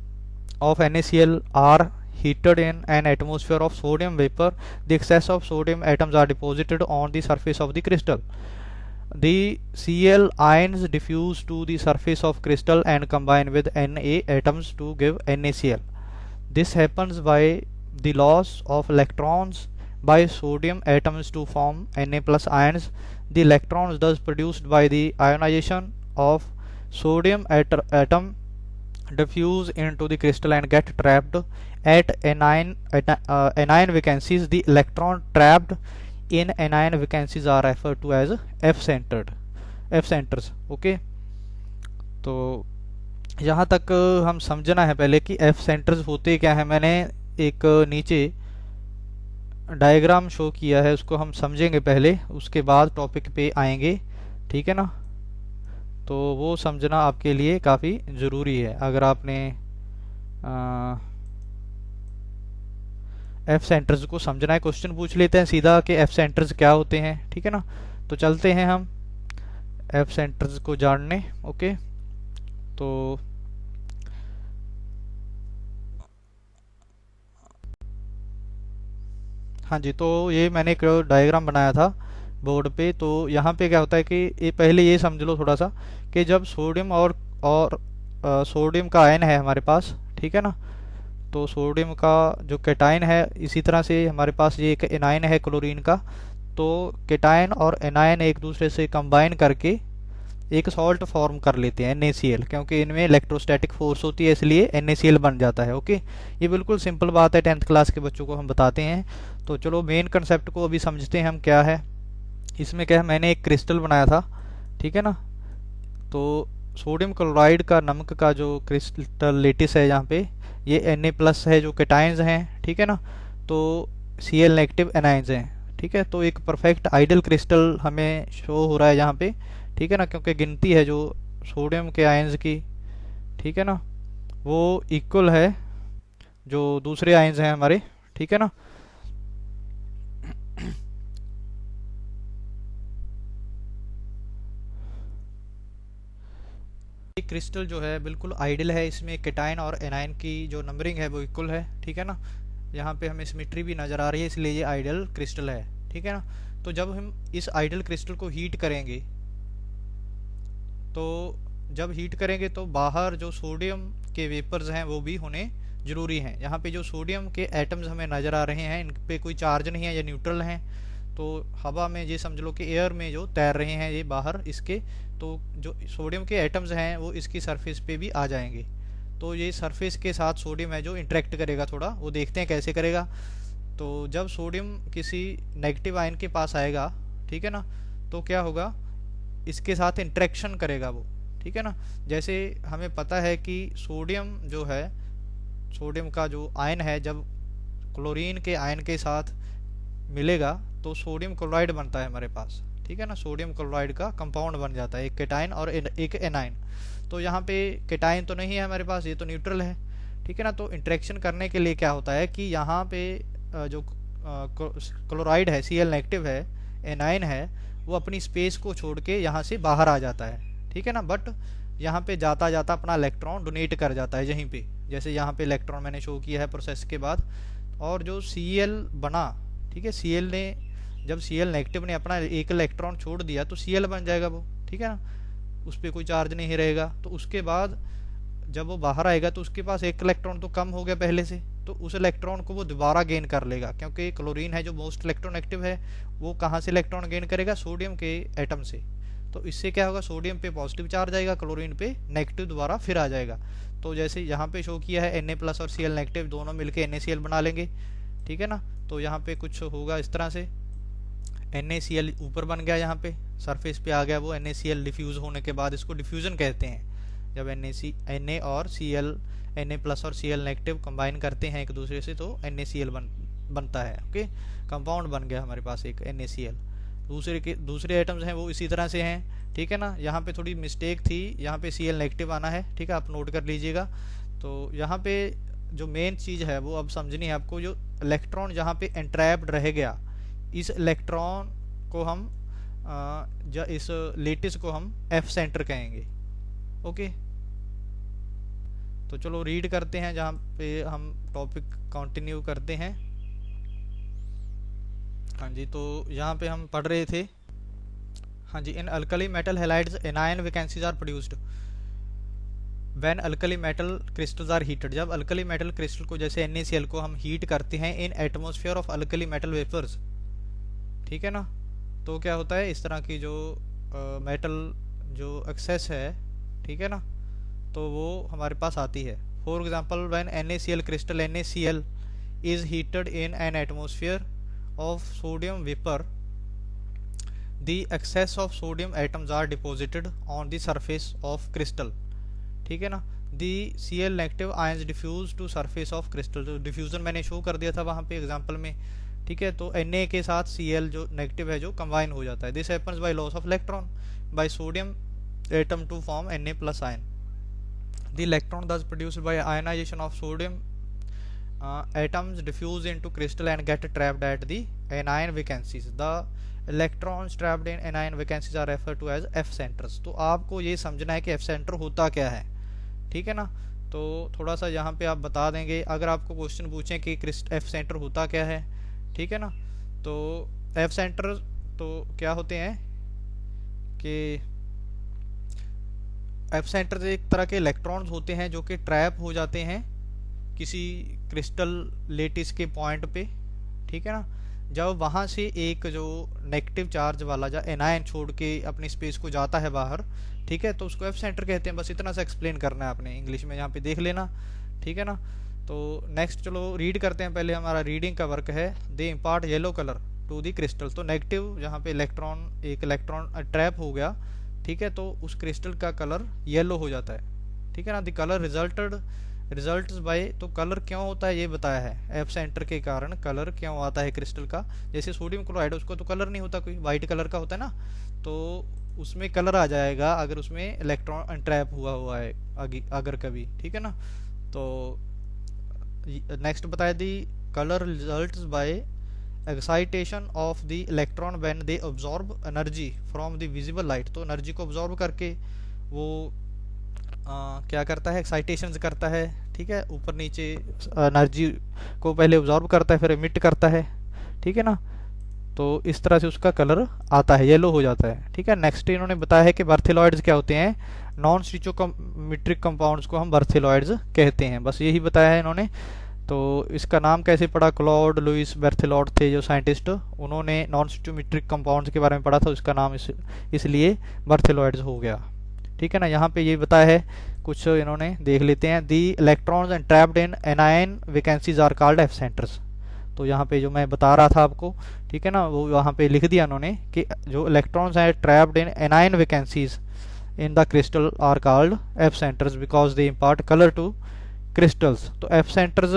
of NaCl are heated in an atmosphere of sodium vapor, the excess of sodium atoms are deposited on the surface of the crystal. The Cl ions diffuse to the surface of crystal and combine with Na atoms to give NaCl. This happens by the loss of electrons by sodium atoms to form Na plus ions. The electrons thus produced by the ionization of sodium atom diffuse into the crystal and get trapped at anion vacancies. The electron trapped in anion vacancies are referred to as f centers. Okay, तो यहाँ तक हम समझना है पहले कि f centers होते क्या है। मैंने एक नीचे डायग्राम शो किया है, उसको हम समझेंगे पहले, उसके बाद टॉपिक पे आएंगे, ठीक है ना। तो वो समझना आपके लिए काफ़ी ज़रूरी है। अगर आपने एफ सेंटर्स को समझना है, क्वेश्चन पूछ लेते हैं सीधा कि एफ सेंटर्स क्या होते हैं, ठीक है ना। तो चलते हैं हम एफ सेंटर्स को जानने। ओके, तो हाँ जी, तो ये मैंने एक डायग्राम बनाया था बोर्ड पे। तो यहाँ पे क्या होता है कि ये पहले ये समझ लो थोड़ा सा कि जब सोडियम और सोडियम का आयन है हमारे पास, ठीक है ना, तो सोडियम का जो कैटायन है, इसी तरह से हमारे पास ये एक एनायन है क्लोरीन का। तो कैटायन और एनायन एक दूसरे से कंबाइन करके एक सॉल्ट फॉर्म कर लेते हैं NaCl, क्योंकि इनमें इलेक्ट्रोस्टैटिक फोर्स होती है, इसलिए NaCl बन जाता है। ओके, ये बिल्कुल सिंपल बात है, 10th क्लास के बच्चों को हम बताते हैं। तो चलो मेन कंसेप्ट को अभी समझते हैं हम क्या है। इसमें क्या है, मैंने एक क्रिस्टल बनाया था, ठीक है ना। तो सोडियम क्लोराइड का नमक का जो क्रिस्टल लेटिस है यहाँ पे, ये Na प्लस है जो कैटायंस हैं, ठीक है ना। तो Cl नेगेटिव एनायंस हैं, ठीक है। तो एक परफेक्ट आइडियल क्रिस्टल हमें शो हो रहा है यहाँ पे, ठीक है ना, क्योंकि गिनती है जो सोडियम के आयंस की, ठीक है ना, वो इक्वल है जो दूसरे आयंस हैं हमारे, ठीक है ना। ये क्रिस्टल जो है बिल्कुल आइडियल है, इसमें कैटायन और एनायन की जो नंबरिंग है वो इक्वल है, ठीक है ना। यहाँ पे हमें सिमेट्री भी नज़र आ रही है, इसलिए ये आइडियल क्रिस्टल है, ठीक है ना। तो जब हम इस आइडियल क्रिस्टल को हीट करेंगे, तो जब हीट करेंगे तो बाहर जो सोडियम के वेपर्स हैं वो भी होने ज़रूरी हैं। यहाँ पे जो सोडियम के एटम्स हमें नज़र आ रहे हैं, इन पे कोई चार्ज नहीं है, ये न्यूट्रल हैं। तो हवा में ये समझ लो कि एयर में जो तैर रहे हैं ये बाहर इसके, तो जो सोडियम के एटम्स हैं वो इसकी सरफेस पे भी आ जाएंगे। तो ये सरफेस के साथ सोडियम है जो इंटरेक्ट करेगा, थोड़ा वो देखते हैं कैसे करेगा। तो जब सोडियम किसी नेगेटिव आयन के पास आएगा, ठीक है ना, तो क्या होगा, इसके साथ इंटरेक्शन करेगा वो, ठीक है ना। जैसे हमें पता है कि सोडियम जो है, सोडियम का जो आयन है जब क्लोरीन के आयन के साथ मिलेगा तो सोडियम क्लोराइड बनता है हमारे पास, ठीक है ना। सोडियम क्लोराइड का कंपाउंड बन जाता है, एक केटाइन और एक एनाइन। तो यहाँ पे केटाइन तो नहीं है हमारे पास, ये तो न्यूट्रल है, ठीक है ना। तो इंटरेक्शन करने के लिए क्या होता है कि यहाँ पे जो क्लोराइड है, Cl नेगेटिव है, एनाइन है, वो अपनी स्पेस को छोड़ के यहाँ से बाहर आ जाता है, ठीक है ना। बट यहाँ पे जाता जाता अपना इलेक्ट्रॉन डोनेट कर जाता है यहीं पे, जैसे यहाँ पे इलेक्ट्रॉन मैंने शो किया है प्रोसेस के बाद। और जो Cl बना, ठीक है, Cl ने जब Cl नेगेटिव ने अपना एक इलेक्ट्रॉन छोड़ दिया तो Cl बन जाएगा वो, ठीक है ना, उस पर कोई चार्ज नहीं रहेगा। तो उसके बाद जब वो बाहर आएगा तो उसके पास एक इलेक्ट्रॉन तो कम हो गया पहले से, तो उस इलेक्ट्रॉन को वो दोबारा गेन कर लेगा, क्योंकि क्लोरीन है जो मोस्ट इलेक्ट्रोनेगेटिव है, वो कहाँ से इलेक्ट्रॉन गेन करेगा, सोडियम के एटम से। तो इससे क्या होगा, सोडियम पे पॉजिटिव चार्ज आएगा, क्लोरीन पे नेगेटिव दोबारा फिर आ जाएगा। तो जैसे यहाँ पे शो किया है Na+ और Cl नेगेटिव दोनों मिलके NaCl बना लेंगे, ठीक है ना। तो यहाँ पे कुछ होगा इस तरह से, NaCl ऊपर बन गया, यहाँ पे सरफेस पे आ गया वो NaCl, डिफ्यूज होने के बाद इसको डिफ्यूजन कहते हैं। जब Na और Cl, Na+ और Cl नेगेटिव कंबाइन करते हैं एक दूसरे से तो NaCl बनता है, ओके, कंपाउंड बन गया हमारे पास एक NaCl। दूसरे एटम्स हैं वो इसी तरह से हैं, ठीक है ना। यहाँ पे थोड़ी मिस्टेक थी, यहाँ पे Cl नेगेटिव आना है, ठीक है, आप नोट कर लीजिएगा। तो यहाँ पे जो मेन चीज़ है वो अब समझनी है आपको, जो इलेक्ट्रॉन जहाँ पे एंट्रैप्ड रह गया, इस इलेक्ट्रॉन को हम इस लेटिस को हम F सेंटर कहेंगे, ओके। तो चलो रीड करते हैं, जहाँ पे हम टॉपिक कंटिन्यू करते हैं। हाँ जी, तो यहाँ पे हम पढ़ रहे थे, हाँ जी, in alkali metal halides anion vacancies are produced when alkali metal crystals are heated. जब अल्कली मेटल क्रिस्टल को जैसे NaCl को हम हीट करते हैं in atmosphere of alkali metal vapours, ठीक है ना, तो क्या होता है, इस तरह की जो मेटल जो एक्सेस है, ठीक है ना, तो वो हमारे पास आती है। For example when NaCl crystal NaCl is heated in an atmosphere of sodium vapor, the excess of sodium atoms are deposited on the surface of crystal, ठीक है ना। the Cl negative ions diffuse to surface of crystal, तो डिफ्यूजन मैंने शो कर दिया था वहाँ पे एग्जांपल में, ठीक है। तो Na के साथ Cl जो नेगेटिव है जो कंबाइन हो जाता है। this happens by loss of electron by sodium atom to form Na+ ion. the electron thus produced by ionization of sodium atoms diffuse into crystal and get trapped at the anion vacancies. The electrons trapped in anion vacancies are referred to as F centers. तो आपको ये समझना है कि F center होता क्या है, ठीक है ना। तो थोड़ा सा यहाँ पे आप बता देंगे, अगर आपको क्वेश्चन पूछें कि F center होता क्या है, ठीक है ना, तो F center तो क्या होते हैं कि F centers एक तरह के इलेक्ट्रॉन्स होते हैं जो कि ट्रैप हो जाते हैं किसी क्रिस्टल लेटिस के पॉइंट पे, ठीक है ना। जब वहाँ से एक जो नेगेटिव चार्ज वाला जो एनायन छोड़ के अपनी स्पेस को जाता है बाहर, ठीक है, तो उसको F सेंटर कहते हैं। बस इतना सा एक्सप्लेन करना है आपने, इंग्लिश में यहाँ पे देख लेना, ठीक है ना। तो नेक्स्ट चलो रीड करते हैं, पहले हमारा रीडिंग का वर्क है। They impart yellow colour to the crystal, तो नेगेटिव जहाँ पे एक इलेक्ट्रॉन ट्रैप हो गया, ठीक है, तो उस क्रिस्टल का कलर येलो हो जाता है, ठीक है ना। द कलर रिजल्ट्स बाय, तो कलर क्यों होता है ये बताया है, F सेंटर के कारण कलर क्यों आता है क्रिस्टल का। जैसे सोडियम क्लोराइड, उसको तो कलर नहीं होता, कोई वाइट कलर का होता है ना, तो उसमें कलर आ जाएगा अगर उसमें इलेक्ट्रॉन ट्रैप हुआ है अगर कभी, ठीक है ना। तो नेक्स्ट बताया, दी colour results bye excitation of the electron when they absorb energy from the visible light. तो एनर्जी को अब्जॉर्ब करके वो क्या करता है, एक्साइटेशन करता है, ठीक है, ऊपर नीचे एनर्जी को पहले अब्जॉर्ब करता है फिर एमिट करता है, ठीक है ना। तो इस तरह से उसका कलर आता है, येलो हो जाता है, ठीक है। नेक्स्ट इन्होंने बताया है कि बर्थेलॉइड्स क्या होते हैं, नॉन स्टिचोमेट्रिक कंपाउंड्स को हम बर्थेलॉइड्स कहते हैं, बस यही बताया है इन्होंने। तो इसका नाम कैसे पड़ा, क्लॉड लुइस बर्थेलॉट थे जो साइंटिस्ट, उन्होंने नॉन स्टिचोमेट्रिक कंपाउंड्स के बारे में पढ़ा था, उसका नाम इसलिए बर्थेलॉइड्स हो गया, ठीक है ना। यहाँ पे ये बताया है कुछ इन्होंने देख लेते हैं। The electrons entrapped in anion vacancies are called F centres. तो यहाँ पे जो मैं बता रहा था आपको, ठीक है ना, वो यहाँ पे लिख दिया उन्होंने कि जो इलेक्ट्रॉन्स हैं trapped in anion vacancies in the crystal are called F centres because they impart colour to crystals. तो एफ सेंटर्स,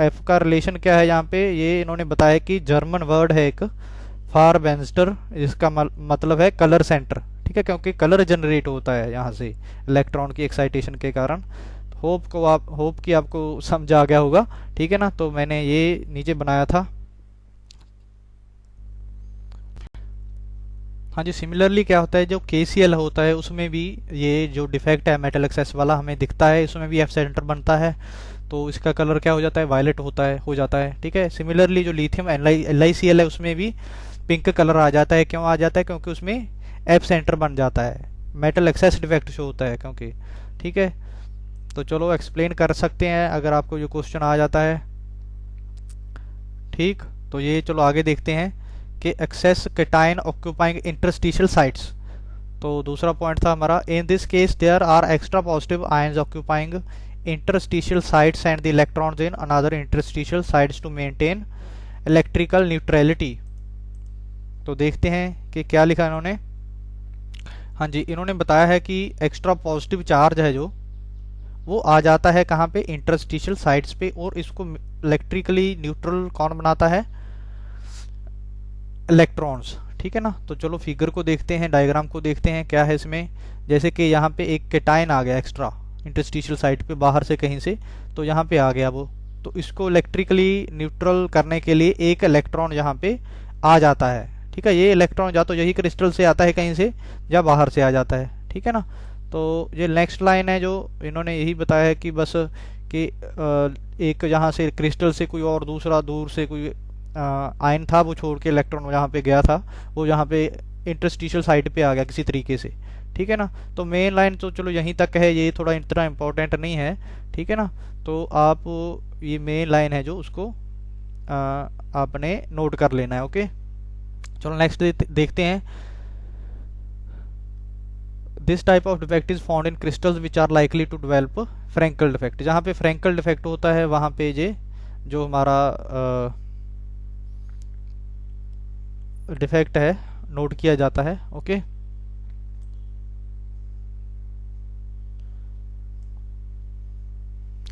एफ का रिलेशन क्या है यहाँ पे, ये इन्होंने बताया कि जर्मन वर्ड है एक फारबेंस्टर, जिसका मतलब है कलर सेंटर, ठीक है, क्योंकि कलर जनरेट होता है यहाँ से इलेक्ट्रॉन की एक्साइटेशन के कारण। होप कि आपको समझ आ गया होगा, ठीक है ना। तो मैंने ये नीचे बनाया था। हाँ जी, सिमिलरली क्या होता है, जो KCl होता है उसमें भी ये जो डिफेक्ट है मेटल एक्सेस वाला हमें दिखता है, इसमें भी एफ सेंटर बनता है, तो इसका कलर क्या हो जाता है, वायलेट हो जाता है, ठीक है। सिमिलरली जो लिथियम LiCl है उसमें भी पिंक कलर आ जाता है। क्यों आ जाता है, क्योंकि उसमें एफ सेंटर बन जाता है, मेटल एक्सेस डिफेक्ट शो होता है क्योंकि, ठीक है। तो चलो एक्सप्लेन कर सकते हैं अगर आपको जो क्वेश्चन आ जाता है, ठीक। तो ये चलो आगे देखते हैं कि excess cation occupying interstitial sites. तो दूसरा पॉइंट था हमारा, in this case there are extra positive ions occupying interstitial sites and the electrons in another interstitial sites to maintain electrical neutrality। तो देखते हैं कि क्या लिखा इन्होंने। हाँ जी, इन्होंने बताया है कि एक्स्ट्रा पॉजिटिव चार्ज है जो वो आ जाता है कहाँ पे, इंटरस्टिशियल साइट्स पे, और इसको इलेक्ट्रिकली न्यूट्रल कौन बनाता है, इलेक्ट्रॉन्स, ठीक है ना। तो चलो फिगर को देखते हैं, डायग्राम को देखते हैं क्या है इसमें। जैसे कि यहाँ पे एक कैटायन आ गया एक्स्ट्रा इंटरस्टिशियल साइट पे बाहर से कहीं से, तो यहाँ पे आ गया वो, तो इसको इलेक्ट्रिकली न्यूट्रल करने के लिए एक इलेक्ट्रॉन यहाँ पे आ जाता है, ठीक है। ये इलेक्ट्रॉन या तो यही क्रिस्टल से आता है कहीं से या बाहर से आ जाता है, ठीक है ना। तो ये नेक्स्ट लाइन है जो इन्होंने यही बताया है कि बस कि एक यहाँ से क्रिस्टल से कोई और दूसरा दूर से कोई आयन था, वो छोड़ के इलेक्ट्रॉन यहाँ पे गया था, वो यहाँ पे इंटरस्टिशियल साइट पे आ गया किसी तरीके से, ठीक है ना। तो मेन लाइन तो चलो यहीं तक है, ये थोड़ा इतना इम्पोर्टेंट नहीं है, ठीक है ना। तो आप ये मेन लाइन है जो उसको आपने नोट कर लेना है, ओके। चलो नेक्स्ट देखते हैं। This type of defect is found in crystals which are likely to develop Frenkel defect. जहाँ पे फ्रैंकल डिफेक्ट होता है वहाँ पे ये जो हमारा डिफेक्ट है नोट किया जाता है, ओके।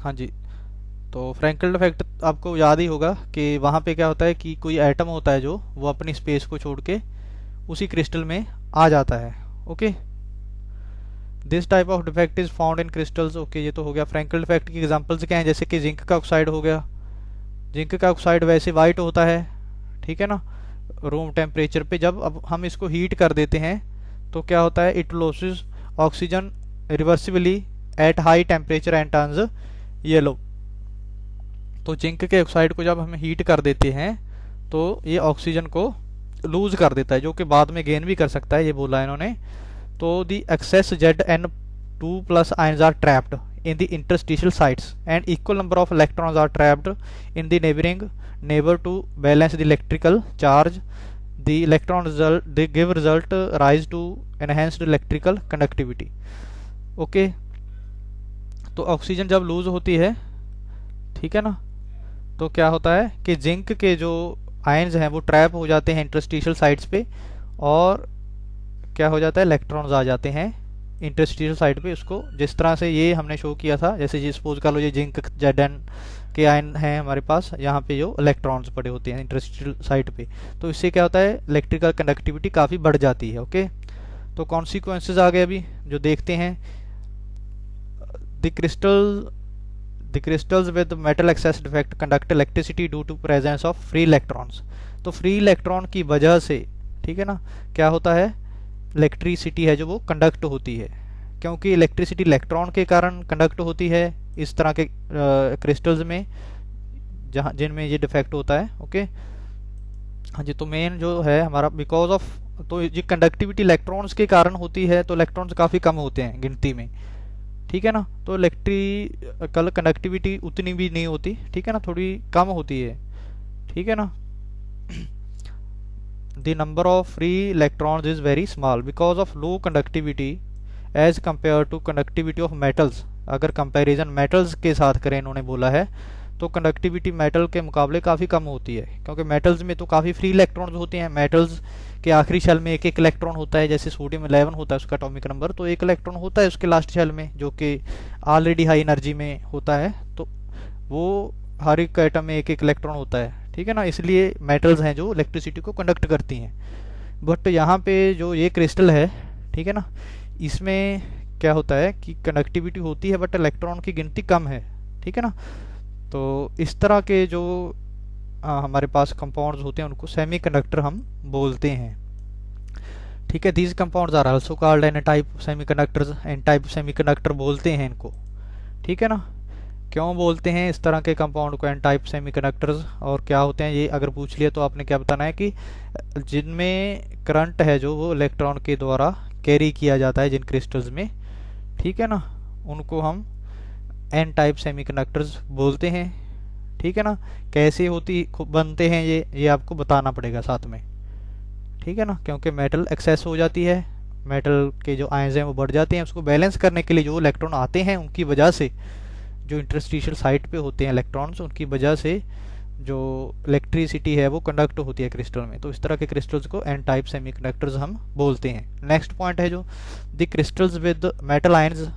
हाँ जी, तो फ्रैंकल डिफेक्ट आपको याद ही होगा कि वहाँ पे क्या होता है कि कोई एटम होता है जो वो अपनी स्पेस को छोड़ के उसी क्रिस्टल में आ जाता है, okay. This type of defect is found in crystals, okay. ये तो हो गया फ्रैंकल डिफेक्ट की एग्जांपल्स क्या हैं, जैसे कि जिंक का ऑक्साइड हो गया। जिंक का ऑक्साइड वैसे वाइट होता है, ठीक है ना, रूम टेम्परेचर पे। जब अब हम इसको हीट कर देते हैं तो क्या होता है, it losses oxygen reversibly at high temperature and turns yellow. तो जिंक के ऑक्साइड को जब हम हीट कर देते हैं तो ये ऑक्सीजन को लूज कर देता है, जो कि बाद में गेन भी कर सकता है, ये बोला इन्होंने। तो दी access Zn2+ ions are trapped in the interstitial sites and equal number of electrons are trapped in the neighboring neighbor to balance the electrical charge. The electron result they give result rise to enhanced electrical conductivity, okay। तो ऑक्सीजन जब लूज होती है, ठीक है ना, तो क्या होता है कि जिंक के जो आयन्स हैं वो ट्रैप हो जाते हैं इंटरस्टिशियल साइट्स पे, और क्या हो जाता है, इलेक्ट्रॉन्स आ जाते हैं इंटरस्टिशियल साइड पे। उसको जिस तरह से ये हमने शो किया था, जैसे ये सपोज कर लो ये जिंक Zn के आयन हैं हमारे पास, यहाँ पे जो इलेक्ट्रॉन्स पड़े होते हैं इंटरस्टिशियल साइड पे, तो इससे क्या होता है, इलेक्ट्रिकल कंडक्टिविटी काफ़ी बढ़ जाती है, ओके। तो कॉन्सिक्वेंसेज आ गए अभी जो देखते हैं। The crystals with metal excess defect conduct electricity due to presence of free electrons। तो फ्री इलेक्ट्रॉन की वजह से, ठीक है ना, क्या होता है, इलेक्ट्रिसिटी है जो वो कंडक्ट होती है, क्योंकि इलेक्ट्रिसिटी इलेक्ट्रॉन के कारण कंडक्ट होती है इस तरह के क्रिस्टल्स में जहाँ जिनमें ये डिफेक्ट होता है, ओके। हाँ जी, तो मेन जो है हमारा बिकॉज ऑफ, तो ये कंडक्टिविटी इलेक्ट्रॉन्स के कारण होती है, तो इलेक्ट्रॉन्स काफ़ी कम होते हैं गिनती में, ठीक है ना। तो इलेक्ट्रिकल कंडक्टिविटी उतनी भी नहीं होती, ठीक है ना, थोड़ी कम होती है, ठीक है ना। The number of free electrons is very small because of low conductivity as compare to conductivity of metals. अगर कंपैरिजन मेटल्स के साथ करें इन्होंने बोला है तो कंडक्टिविटी मेटल के मुकाबले काफ़ी कम होती है, क्योंकि मेटल्स में तो काफ़ी फ्री इलेक्ट्रॉन्स होते हैं। मेटल्स के आखिरी शेल में एक एक इलेक्ट्रॉन होता है, जैसे सोडियम 11 होता है उसका एटॉमिक नंबर, तो एक इलेक्ट्रॉन होता है उसके लास्ट शेल में जो कि ऑलरेडी हाई एनर्जी में होता है, तो वो हर एक एटम में एक एक इलेक्ट्रॉन होता है, ठीक है ना। इसलिए मेटल्स हैं जो इलेक्ट्रिसिटी को कंडक्ट करती हैं। बट यहाँ पे जो ये क्रिस्टल है, ठीक है ना, इसमें क्या होता है कि कंडक्टिविटी होती है बट इलेक्ट्रॉन की गिनती कम है, ठीक है ना। तो इस तरह के जो हमारे पास कंपाउंड्स होते हैं उनको सेमीकंडक्टर हम बोलते हैं, ठीक है। These compounds are also called n type semiconductors, n type semiconductor बोलते हैं इनको, ठीक है ना। क्यों बोलते हैं इस तरह के कंपाउंड को एन टाइप सेमीकंडक्टर्स, और क्या होते हैं ये अगर पूछ लिया तो आपने क्या बताना है कि जिनमें करंट है जो वो इलेक्ट्रॉन के द्वारा कैरी किया जाता है जिन क्रिस्टल्स में, ठीक है ना, उनको हम एन टाइप सेमीकंडक्टर्स बोलते हैं, ठीक है ना। कैसे बनते हैं ये आपको बताना पड़ेगा साथ में, ठीक है ना, क्योंकि मेटल एक्सेस हो जाती है, मेटल के जो आयंस हैं वो बढ़ जाते हैं, उसको बैलेंस करने के लिए जो इलेक्ट्रॉन आते हैं उनकी वजह से, जो इंटरस्टिशियल साइट पे होते हैं इलेक्ट्रॉन्स, उनकी वजह से जो इलेक्ट्रिसिटी है वो कंडक्ट होती है क्रिस्टल में। तो इस तरह के क्रिस्टल्स को एन टाइप सेमीकंडक्टर्स हम बोलते हैं। नेक्स्ट पॉइंट है जो the crystals with metal ions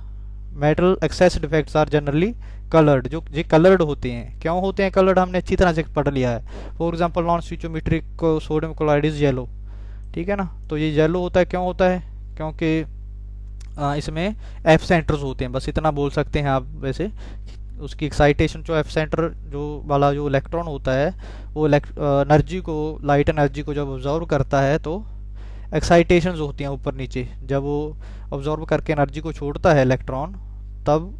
metal excess defects are generally coloured. जो ये कलर्ड होते हैं, क्यों होते हैं कलर्ड, हमने अच्छी तरह से पढ़ लिया है। For example non stoichiometric sodium chloride is yellow, ठीक है ना। तो ये येलो होता है, क्यों होता है, क्योंकि इसमें एफ सेंटर्स होते हैं, बस इतना बोल सकते हैं आप। वैसे उसकी एक्साइटेशन जो एफ सेंटर जो वाला जो इलेक्ट्रॉन होता है वो एनर्जी को, लाइट एनर्जी को जब ऑब्जॉर्व करता है तो एक्साइटेशंस होती हैं ऊपर नीचे। जब वो ऑब्जॉर्व करके एनर्जी को छोड़ता है इलेक्ट्रॉन, तब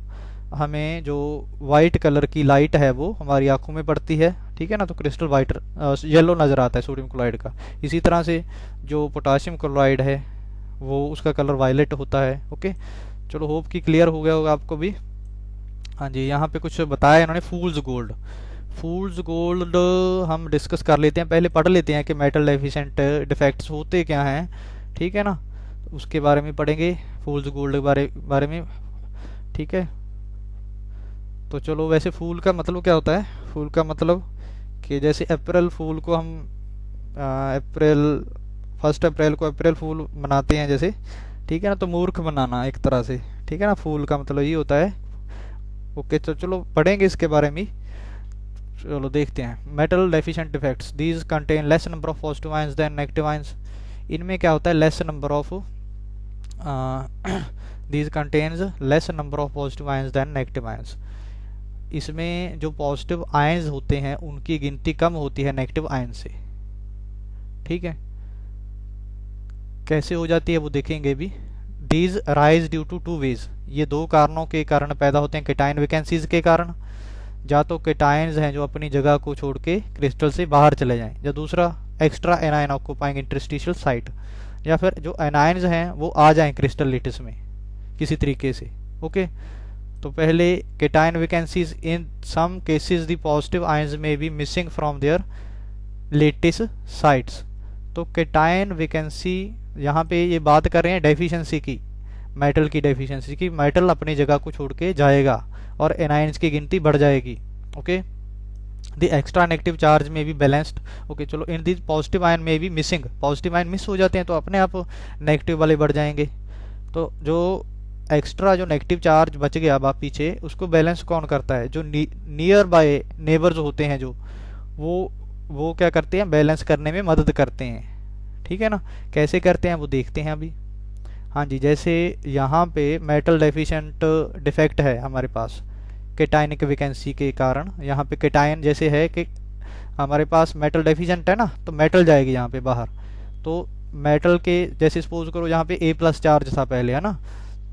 हमें जो वाइट कलर की लाइट है वो हमारी आंखों में पड़ती है, ठीक है ना। तो क्रिस्टल वाइट येलो नज़र आता है सोडियम क्लोराइड का। इसी तरह से जो पोटाशियम क्लोराइड है वो उसका कलर वायलेट होता है। ओके, चलो होप कि क्लियर हो गया होगा आपको भी। हाँ जी, यहाँ पे कुछ बताया इन्होंने फूल्स गोल्ड। फूल्स गोल्ड हम डिस्कस कर लेते हैं, पहले पढ़ लेते हैं कि मेटल डेफिशिएंट डिफेक्ट्स होते क्या हैं, ठीक है ना। उसके बारे में पढ़ेंगे फूल्स गोल्ड के बारे में, ठीक है। तो चलो, वैसे फूल का मतलब क्या होता है? फूल का मतलब कि जैसे अप्रैल फूल को हम अप्रैल 1 अप्रैल को अप्रैल फूल मनाते हैं जैसे, ठीक है ना। तो मूर्ख बनाना एक तरह से, ठीक है ना। फूल का मतलब ये होता है। ओके, तो चलो पढ़ेंगे इसके बारे में। चलो देखते हैं। Metal deficient defects, these contain less number of positive ions than negative ions. इनमें क्या होता है? Less number of these contains less number of positive ions than negative ions. इसमें जो पॉजिटिव आयंस होते हैं उनकी गिनती कम होती है नेगेटिव आयन से, ठीक है। कैसे हो जाती है वो देखेंगे भी। These rise due to 2 ways, ये 2 कारणों के कारण पैदा होते हैं। केटाइन वैकेंसीज के कारण, या तो केटाइंस हैं जो अपनी जगह को छोड़ के क्रिस्टल से बाहर चले जाएं, या दूसरा extra anion occupying interstitial site, या फिर जो एनायंस हैं वो आ जाएं क्रिस्टल लेटिस में किसी तरीके से। ओके, तो पहले cation vacancies, in some cases the positive ions में be missing from their lattice sites. तो केटाइन वैकेंसी, यहाँ पे ये बात कर रहे हैं डेफिशिएंसी की, मेटल की डेफिशिएंसी की। मेटल अपनी जगह को छोड़ के जाएगा और एनायंस की गिनती बढ़ जाएगी। Okay, the extra negative charge में भी बैलेंस्ड। ओके, चलो इन दिस पॉजिटिव आयन में भी मिसिंग, पॉजिटिव आयन मिस हो जाते हैं तो अपने आप नेगेटिव वाले बढ़ जाएंगे। तो जो एक्स्ट्रा जो नेगेटिव चार्ज बच गया अब पीछे, उसको बैलेंस कौन करता है? जो नियर बाय नेबर्स होते हैं जो, वो क्या करते हैं? बैलेंस करने में मदद करते हैं, ठीक है ना। कैसे करते हैं वो देखते हैं अभी। हाँ जी, जैसे यहाँ पे मेटल डेफिशिएंट डिफेक्ट है हमारे पास केटाइनिक वैकेंसी के कारण। यहाँ पे केटाइन जैसे है कि हमारे पास मेटल डेफिशिएंट है ना, तो मेटल जाएगी यहाँ पे बाहर। तो मेटल के जैसे सपोज करो यहाँ पे A+ चार्ज था पहले, है ना।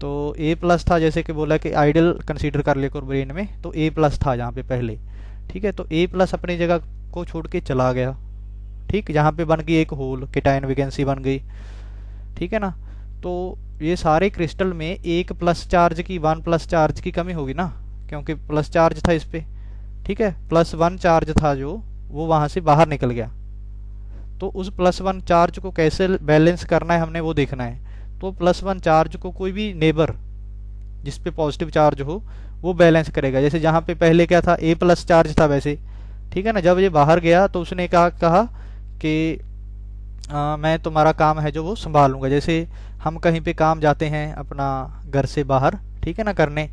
तो A+ था, जैसे कि बोला कि आइडियल कंसीडर कर ले ब्रेन में, तो A+ था यहाँ पे पहले, ठीक है। तो A+ अपनी जगह को छोड़ के चला गया, ठीक। यहाँ पे बन गई एक होल, केटाइन वैकेंसी बन गई, ठीक है ना। तो ये सारे क्रिस्टल में एक प्लस चार्ज की, 1+ चार्ज की कमी होगी ना, क्योंकि प्लस चार्ज था इस पे, ठीक है। +1 चार्ज था जो, वो वहां से बाहर निकल गया। तो उस +1 चार्ज को कैसे बैलेंस करना है हमने वो देखना है। तो +1 चार्ज को कोई भी नेबर जिस पे पॉजिटिव चार्ज हो वो बैलेंस करेगा। जैसे जहाँ पे पहले क्या था, A+ चार्ज था वैसे, ठीक है ना। जब ये बाहर गया तो उसने कहा कि मैं तुम्हारा काम है जो वो संभालूंगा। जैसे हम कहीं पे काम जाते हैं अपना घर से बाहर, ठीक है ना, करने,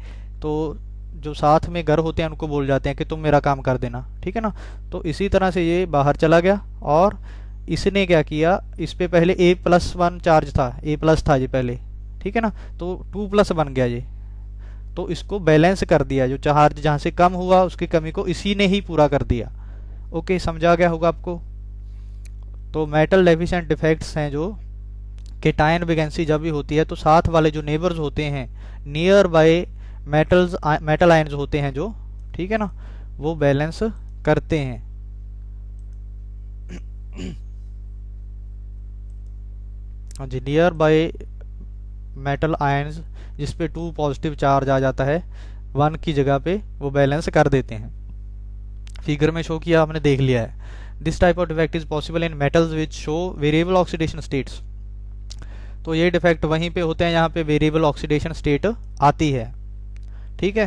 तो जो साथ में घर होते हैं उनको बोल जाते हैं कि तुम मेरा काम कर देना, ठीक है ना। तो इसी तरह से ये बाहर चला गया और इसने क्या किया, इस पे पहले A+1 चार्ज था, A+ था ये पहले, ठीक है ना, तो 2+ बन गया ये। तो इसको बैलेंस कर दिया, जो चार्ज जहाँ से कम हुआ उसकी कमी को इसी ने ही पूरा कर दिया। ओके, समझा गया होगा आपको। तो मेटल डेफिशिएंट डिफेक्ट्स हैं जो केटायन वेकेंसी जब भी होती है तो साथ वाले जो नेबर्स होते हैं, नियर बाय मेटल आयन्स होते हैं जो, ठीक है ना, वो बैलेंस करते हैं। हाँ जी, नियर बाय मेटल आयन्स जिस पे 2 पॉजिटिव चार्ज आ जाता है 1 की जगह पे, वो बैलेंस कर देते हैं। फिगर में शो किया, आपने देख लिया है। This type of defect is possible in metals which show variable oxidation states. तो ये डिफेक्ट वहीं पे होते हैं जहाँ पे वेरिएबल ऑक्सीडेशन स्टेट आती है, ठीक है।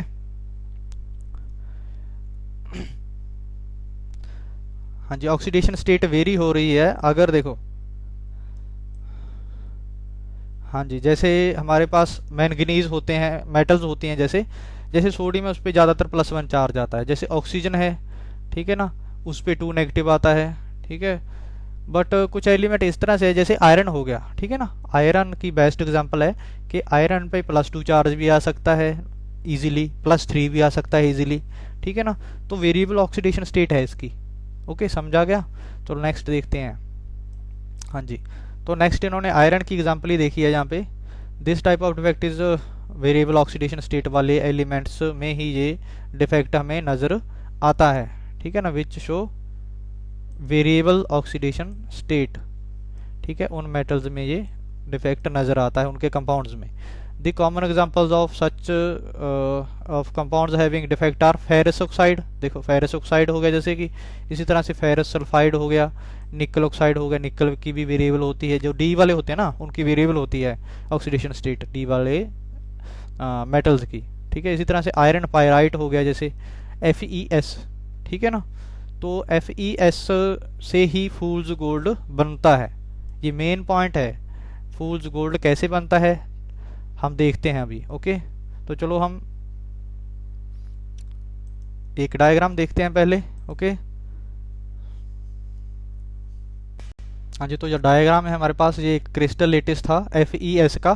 हाँ जी, ऑक्सीडेशन स्टेट वेरी हो रही है अगर देखो, हाँ जी, जैसे हमारे पास मैंगनीज होते हैं, मेटल्स होती हैं, जैसे जैसे सोडियम है उस पर ज़्यादातर +1 चार्ज आता है। जैसे ऑक्सीजन है, ठीक है ना, उस पर 2 नेगेटिव आता है, ठीक है। बट कुछ एलिमेंट इस तरह से है, जैसे आयरन हो गया, ठीक है ना, आयरन की बेस्ट एग्जांपल है कि आयरन पे +2 चार्ज भी आ सकता है इजीली, +3 भी आ सकता है इजीली, ठीक है ना। तो वेरिएबल ऑक्सीडेशन स्टेट है इसकी। ओके, समझा गया। तो नेक्स्ट देखते हैं। हाँ जी, तो नेक्स्ट इन्होंने आयरन की एग्जांपल ही देखी है, यहाँ पे this type of defect is variable oxidation state वाले एलिमेंट्स में ही ये डिफेक्ट हमें नज़र आता है, ठीक है ना, which show variable oxidation state, ठीक है, उन मेटल्स में ये डिफेक्ट नज़र आता है, उनके कंपाउंड्स में। The common examples of such of compounds having defect are ferrous oxide. देखो फेरस ऑक्साइड हो गया जैसे कि, इसी तरह से फेरस सल्फाइड हो गया, निकल ऑक्साइड हो गया, निकल की भी वेरिएबल होती है, जो डी वाले होते हैं ना उनकी वेरिएबल होती है ऑक्सीडेशन स्टेट, डी वाले मेटल्स की, ठीक है। इसी तरह से आयरन पायराइट हो गया, जैसे FeS, ठीक है ना। तो FeS से ही फूल्स गोल्ड बनता है, ये मेन पॉइंट है। फूल्स गोल्ड कैसे बनता है हम देखते हैं अभी। ओके, तो चलो हम एक डायग्राम देखते हैं पहले। ओके, हाँ जी, तो जो डायग्राम है हमारे पास, ये एक क्रिस्टल लेटिस था FeS का,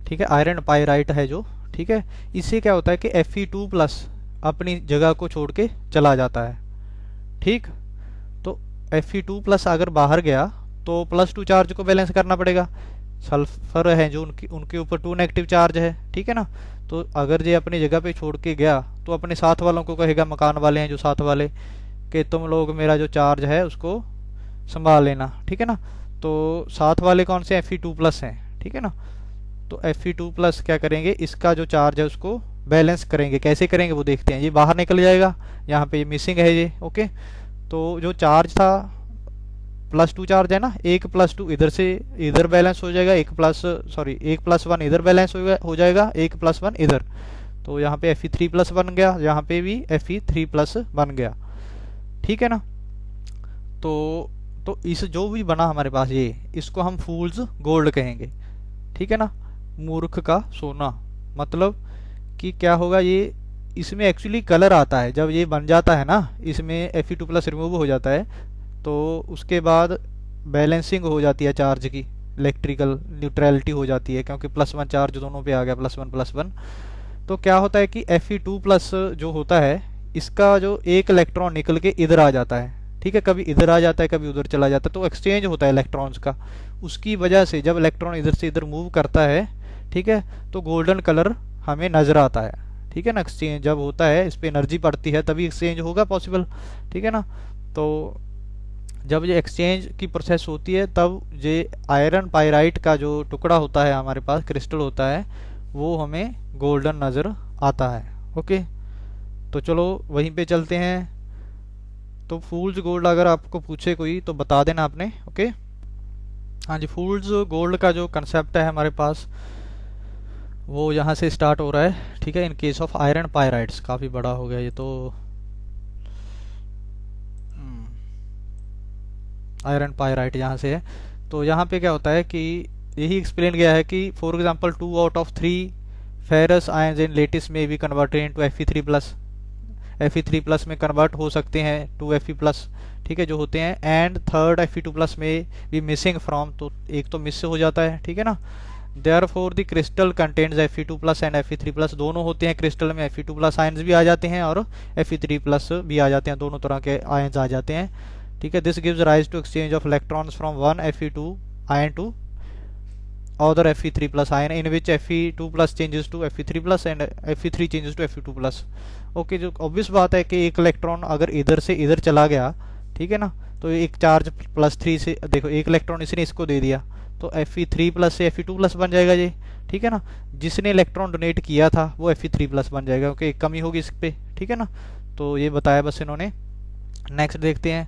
ठीक है, आयरन पायराइट है जो, ठीक है। इससे क्या होता है कि Fe2+ अपनी जगह को छोड़ के चला जाता है, ठीक। तो Fe2+ अगर बाहर गया तो +2 चार्ज को बैलेंस करना पड़ेगा। सल्फर है जो उनके ऊपर 2 नेगेटिव चार्ज है, ठीक है ना। तो अगर ये अपनी जगह पे छोड़ के गया तो अपने साथ वालों को कहेगा, मकान वाले हैं जो साथ वाले, कि तुम लोग मेरा जो चार्ज है उसको संभाल लेना, ठीक है ना। तो साथ वाले कौन से, Fe2+ हैं, ठीक है ना। तो Fe2+ क्या करेंगे, इसका जो चार्ज है उसको बैलेंस करेंगे। कैसे करेंगे वो देखते हैं। ये बाहर निकल जाएगा, यहाँ पे मिसिंग है ये। ओके, तो जो चार्ज था +2 चार्ज है ना, 1+2 इधर से इधर बैलेंस हो जाएगा, 1+1 इधर बैलेंस हो जाएगा, 1+1 इधर। तो यहाँ पे Fe3+ बन गया, यहाँ पे भी Fe3+ बन गया, ठीक है ना। तो इस जो भी बना हमारे पास ये, इसको हम फूल्स गोल्ड कहेंगे, ठीक है ना, मूर्ख का सोना। मतलब कि क्या होगा, ये इसमें एक्चुअली कलर आता है जब ये बन जाता है ना, इसमें Fe2+ रिमूव हो जाता है, तो उसके बाद बैलेंसिंग हो जाती है चार्ज की, इलेक्ट्रिकल न्यूट्रलिटी हो जाती है, क्योंकि +1 चार्ज दोनों पे आ गया, +1+1। तो क्या होता है कि Fe2+ जो होता है, इसका जो एक इलेक्ट्रॉन निकल के इधर आ जाता है, ठीक है, कभी इधर आ जाता है कभी उधर चला जाता है, तो एक्सचेंज होता है इलेक्ट्रॉन्स का। उसकी वजह से जब इलेक्ट्रॉन इधर से इधर मूव करता है, ठीक है, तो गोल्डन कलर हमें नजर आता है, ठीक है ना। एक्सचेंज जब होता है, इस पर एनर्जी पड़ती है तभी एक्सचेंज होगा पॉसिबल, ठीक है ना। तो जब ये एक्सचेंज की प्रोसेस होती है तब ये आयरन पायराइट का जो टुकड़ा होता है हमारे पास, क्रिस्टल होता है, वो हमें गोल्डन नज़र आता है। ओके, तो चलो वहीं पे चलते हैं। तो फूल्स गोल्ड अगर आपको पूछे कोई तो बता देना आपने। ओके, हाँ जी, फूल्स गोल्ड का जो कंसेप्ट है हमारे पास वो यहाँ से स्टार्ट हो रहा है, ठीक है। इन केस ऑफ आयरन पायराइड्स, काफ़ी बड़ा हो गया ये तो, आयरन पायराइट यहाँ से है। तो यहाँ पे क्या होता है कि यही एक्सप्लेन गया है कि for example 2 out of 3 ferrous ions in lattice में भी कन्वर्टेड इनटू Fe3+, Fe3+ में कन्वर्ट हो सकते हैं टू Fe+, ठीक है, जो होते हैं। एंड थर्ड Fe2+ में भी मिसिंग फ्रॉम, तो एक तो मिस हो जाता है, ठीक है ना। Therefore the crystal contains Fe2+ and Fe3+, दोनों होते हैं क्रिस्टल में। Fe2+ आयंस भी आ जाते हैं और Fe3+ भी आ जाते हैं, दोनों तरह के आयंस आ जाते हैं, ठीक है। This gives rise to exchange of electrons from one Fe2 ion to other Fe3+ ion, in which Fe2+ changes to Fe3+ and Fe3 changes to Fe2+। Okay, जो ऑब्वियस बात है कि एक इलेक्ट्रॉन अगर इधर से इधर चला गया, ठीक है ना, तो एक चार्ज +3 से, देखो एक इलेक्ट्रॉन इसने इसको दे दिया, तो Fe3+ से Fe2+ बन जाएगा जी, ठीक है ना। जिसने इलेक्ट्रॉन डोनेट किया था वो Fe3+ बन जाएगा, क्योंकि एक कमी होगी इस पे, ठीक है ना। तो ये बताया बस इन्होंने। नेक्स्ट देखते हैं।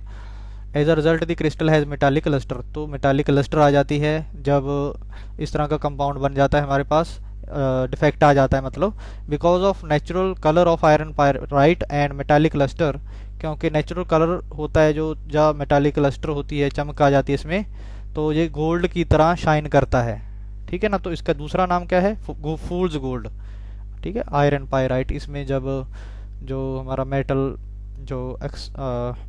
As a result the crystal has metallic cluster, तो मेटालिक क्लस्टर आ जाती है जब इस तरह का कंपाउंड बन जाता है हमारे पास, डिफेक्ट आ जाता है मतलब, because of natural colour of iron pyrite and metallic cluster, क्योंकि नेचुरल कलर होता है जो जब मेटालिक क्लस्टर होती है, चमक आ जाती है इसमें, तो ये गोल्ड की तरह शाइन करता है, ठीक है ना। तो इसका दूसरा नाम क्या है, फूल्स गोल्ड, ठीक है, आयरन पायराइट। इसमें जब जो हमारा मेटल जो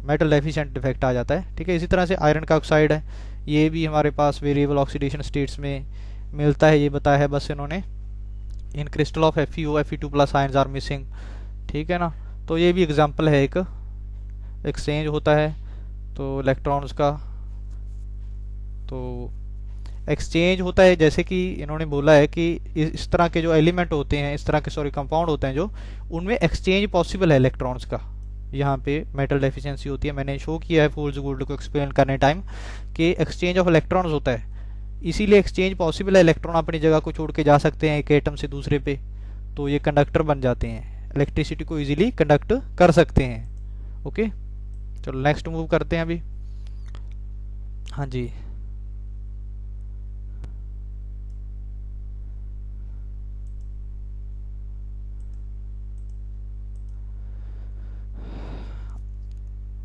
मेटल डेफिशिएंट डिफेक्ट आ जाता है, ठीक है। इसी तरह से आयरन का ऑक्साइड है, ये भी हमारे पास वेरिएबल ऑक्सीडेशन स्टेट्स में मिलता है, ये बताया है बस इन्होंने। In crystal of FeO Fe2+ ions are missing, ठीक है ना। तो ये भी एग्जांपल है, एक एक्सचेंज होता है तो इलेक्ट्रॉन्स का, तो एक्सचेंज होता है, जैसे कि इन्होंने बोला है कि इस तरह के जो एलिमेंट होते हैं, इस तरह के सॉरी कंपाउंड होते हैं जो, उनमें एक्सचेंज पॉसिबल है इलेक्ट्रॉन्स का। यहाँ पे मेटल डेफिशिएंसी होती है, मैंने शो किया है फूल्स गोल्ड को एक्सप्लेन करने टाइम कि एक्सचेंज ऑफ इलेक्ट्रॉन्स होता है, इसीलिए एक्सचेंज पॉसिबल है। इलेक्ट्रॉन अपनी जगह को छोड़ के जा सकते हैं एक एटम से दूसरे पे, तो ये कंडक्टर बन जाते हैं, इलेक्ट्रिसिटी को इजीली कंडक्ट कर सकते हैं। ओके, चलो नेक्स्ट मूव करते हैं अभी। हाँ जी,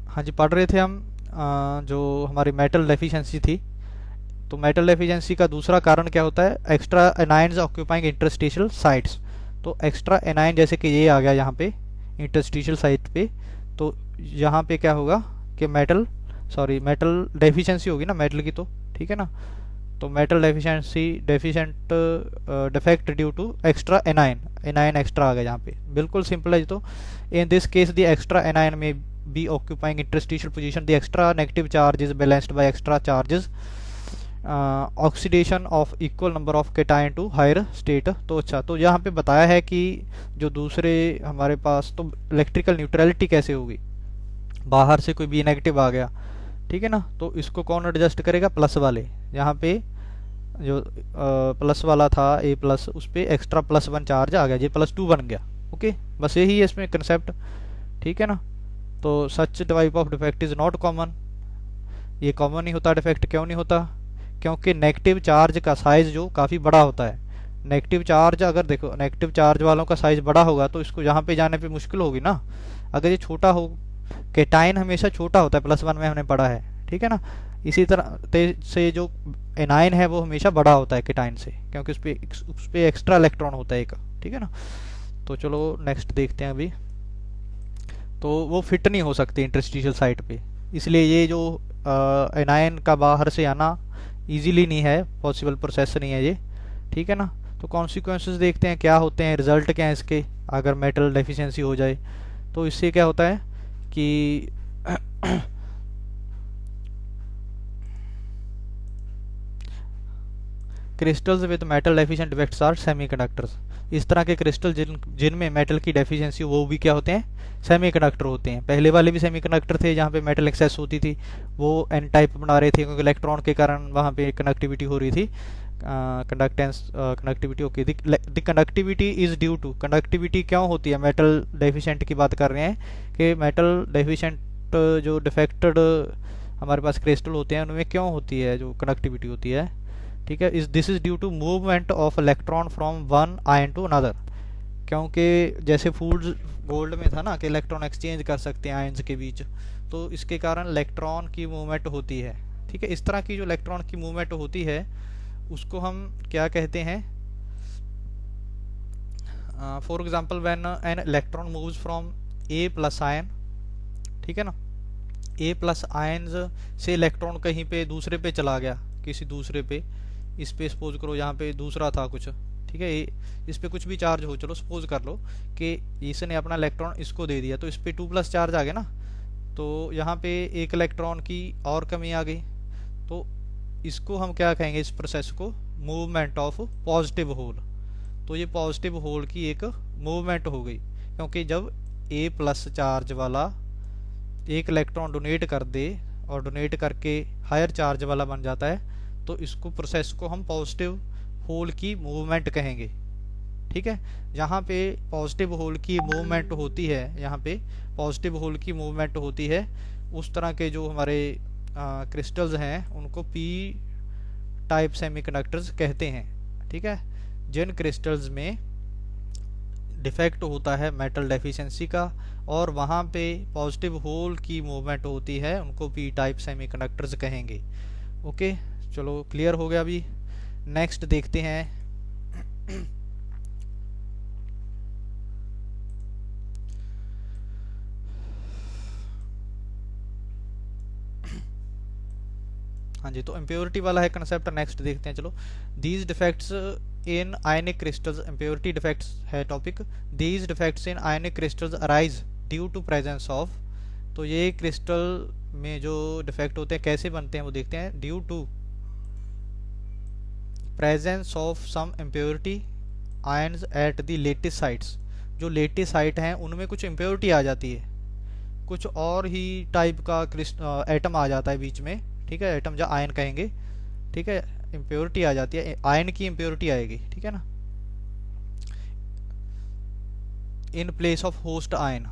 हाँ जी, पढ़ रहे थे हम जो हमारी मेटल डेफिशिएंसी थी। तो मेटल डेफिशिएंसी का दूसरा कारण क्या होता है, extra anions occupying interstitial sites. तो एक्स्ट्रा एनाइन जैसे कि ये आ गया यहाँ पे इंटरस्टिशियल साइट पे, तो यहाँ पे क्या होगा कि मेटल डेफिशिएंसी होगी ना मेटल की, तो ठीक है ना। तो metal deficiency deficient defect due to extra anion extra आ गया यहाँ पे, बिल्कुल सिंपल है। तो in this case the extra anion में be occupying interstitial position, the extra negative charge is balanced by extra charges, oxidation of equal number of cation to higher state। तो अच्छा, तो यहाँ पे बताया है कि जो दूसरे हमारे पास, तो इलेक्ट्रिकल न्यूट्रलिटी कैसे होगी, बाहर से कोई बी नेगेटिव आ गया, ठीक है ना, तो इसको कौन एडजस्ट करेगा, प्लस वाले। यहाँ पे जो प्लस वाला था A+, उस पर एक्स्ट्रा +1 चार्ज आ गया, ये +2 बन गया। ओके, बस यही है इसमें कंसेप्ट, ठीक है ना। तो such type of defect is not common, ये कॉमन नहीं होता डिफेक्ट। क्यों नहीं होता, क्योंकि नेगेटिव चार्ज का साइज जो काफ़ी बड़ा होता है। नेगेटिव चार्ज, अगर देखो नेगेटिव चार्ज वालों का साइज बड़ा होगा तो इसको यहाँ पे जाने पे मुश्किल होगी ना। अगर ये छोटा हो, केटाइन हमेशा छोटा होता है, +1 में हमने पढ़ा है, ठीक है ना। इसी तरह से जो एनाइन है वो हमेशा बड़ा होता है केटाइन से, क्योंकि उस पर एक्स्ट्रा इलेक्ट्रॉन होता है एक, ठीक है ना। तो चलो नेक्स्ट देखते हैं अभी। तो वो फिट नहीं हो सकती इंटरस्टिशियल साइट पे, इसलिए ये जो एनायन का बाहर से आना इजीली नहीं है, पॉसिबल प्रोसेस नहीं है ये, ठीक है ना। तो कॉन्सिक्वेंसेस देखते हैं क्या होते हैं, रिजल्ट क्या है इसके अगर मेटल डेफिशिएंसी हो जाए। तो इससे क्या होता है कि crystals with metal deficient defects are semiconductors. इस तरह के क्रिस्टल जिनमें मेटल की डेफिशिएंसी, वो भी क्या होते हैं, सेमीकंडक्टर होते हैं। पहले वाले भी सेमीकंडक्टर थे जहाँ पे मेटल एक्सेस होती थी, वो एन टाइप बना रहे थे क्योंकि इलेक्ट्रॉन के कारण वहाँ पे कनेक्टिविटी हो रही थी, conductance connectivity. Okay, the conductivity is due to, conductivity क्यों होती है, मेटल डेफिशिएंट की बात कर रहे हैं कि मेटल डेफिशिएंट जो डिफेक्टेड हमारे पास क्रिस्टल होते हैं उनमें क्यों होती है जो कंडक्टिविटी होती है, ठीक है, इस this is due to movement of electron from one ion to another. क्योंकि जैसे फूड्स गोल्ड में था ना कि इलेक्ट्रॉन एक्सचेंज कर सकते हैं आयन्स के बीच, तो इसके कारण इलेक्ट्रॉन की मूवमेंट होती है, ठीक है। इस तरह की जो इलेक्ट्रॉन की मूवमेंट होती है उसको हम क्या कहते हैं, for example when an electron moves from A plus ion, ठीक है ना, ए प्लस आयन से इलेक्ट्रॉन कहीं पे दूसरे पे चला गया, किसी दूसरे पे, इस पे सपोज करो यहाँ पे दूसरा था कुछ, ठीक है, इस पे कुछ भी चार्ज हो, चलो सपोज कर लो कि इसने अपना इलेक्ट्रॉन इसको दे दिया तो इस पे 2+ चार्ज आ गया ना, तो यहाँ पे एक इलेक्ट्रॉन की और कमी आ गई, तो इसको हम क्या कहेंगे, इस प्रोसेस को मूवमेंट ऑफ पॉजिटिव होल। तो ये पॉजिटिव होल की एक मूवमेंट हो गई, क्योंकि जब ए प्लस चार्ज वाला एक इलेक्ट्रॉन डोनेट कर दे और डोनेट करके हायर चार्ज वाला बन जाता है, तो इसको प्रोसेस को हम पॉजिटिव होल की मूवमेंट कहेंगे, ठीक है। जहाँ पे पॉजिटिव होल की मूवमेंट होती है, यहाँ पे पॉजिटिव होल की मूवमेंट होती है, उस तरह के जो हमारे क्रिस्टल्स हैं उनको पी टाइप सेमीकंडक्टर्स कहते हैं, ठीक है। जिन क्रिस्टल्स में डिफेक्ट होता है मेटल डेफिशिएंसी का और वहाँ पे पॉजिटिव होल की मूवमेंट होती है, उनको पी टाइप सेमीकंडक्टर्स कहेंगे। ओके, चलो क्लियर हो गया। अभी नेक्स्ट देखते हैं। हाँ जी, तो इम्प्योरिटी वाला है कंसेप्ट, नेक्स्ट देखते हैं। चलो, these defects in ionic crystals, impurity defects है topic. These defects in ionic crystals arise due to presence of, तो ये क्रिस्टल में जो डिफेक्ट होते हैं कैसे बनते हैं वो देखते हैं। Due to presence of some impurity ions at the lattice sites, जो लेटिस साइट हैं उनमें कुछ इम्प्योरिटी आ जाती है, कुछ और ही टाइप का एटम आ जाता है बीच में, ठीक है, एटम जो आयन कहेंगे, ठीक है, इम्प्योरिटी आ जाती है, आयन की इम्प्योरिटी आएगी, ठीक है ना, in place of host ion,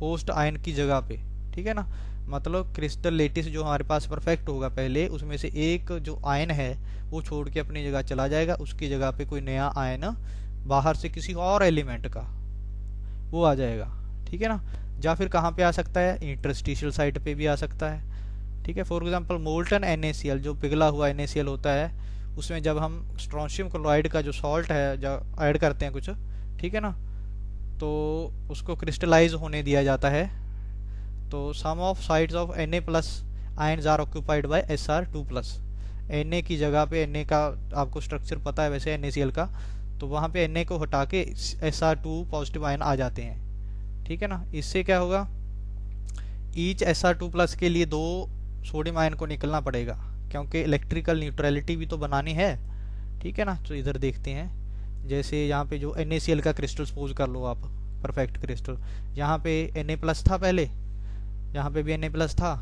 host ion की जगह पे, ठीक है ना। मतलब क्रिस्टल लेटिस जो हमारे पास परफेक्ट होगा पहले, उसमें से एक जो आयन है वो छोड़ के अपनी जगह चला जाएगा, उसकी जगह पे कोई नया आयन बाहर से किसी और एलिमेंट का वो आ जाएगा, ठीक है ना। या फिर कहाँ पे आ सकता है, इंटरस्टिशियल साइट पे भी आ सकता है, ठीक है। फॉर एग्जांपल मोल्टन NaCl, जो पिघला हुआ NaCl होता है, उसमें जब हम स्ट्रोंशियम क्लोराइड का जो सॉल्ट है जब ऐड करते हैं कुछ, ठीक है ना, तो उसको क्रिस्टलाइज होने दिया जाता है, तो some of sites of Na+ ions are occupied by Sr2+। Na की जगह पे, Na का आपको स्ट्रक्चर पता है वैसे NaCl का, तो वहाँ पे Na को हटा के Sr2 पॉजिटिव आयन आ जाते हैं, ठीक है ना। इससे क्या होगा, ईच Sr2+ के लिए 2 सोडियम आयन को निकलना पड़ेगा, क्योंकि इलेक्ट्रिकल न्यूट्रलिटी भी तो बनानी है, ठीक है ना। तो इधर देखते हैं, जैसे यहाँ पे जो NaCl का क्रिस्टल सपोज कर लो आप, परफेक्ट क्रिस्टल, यहाँ पे Na+ था पहले, यहाँ पे भी Na+ था,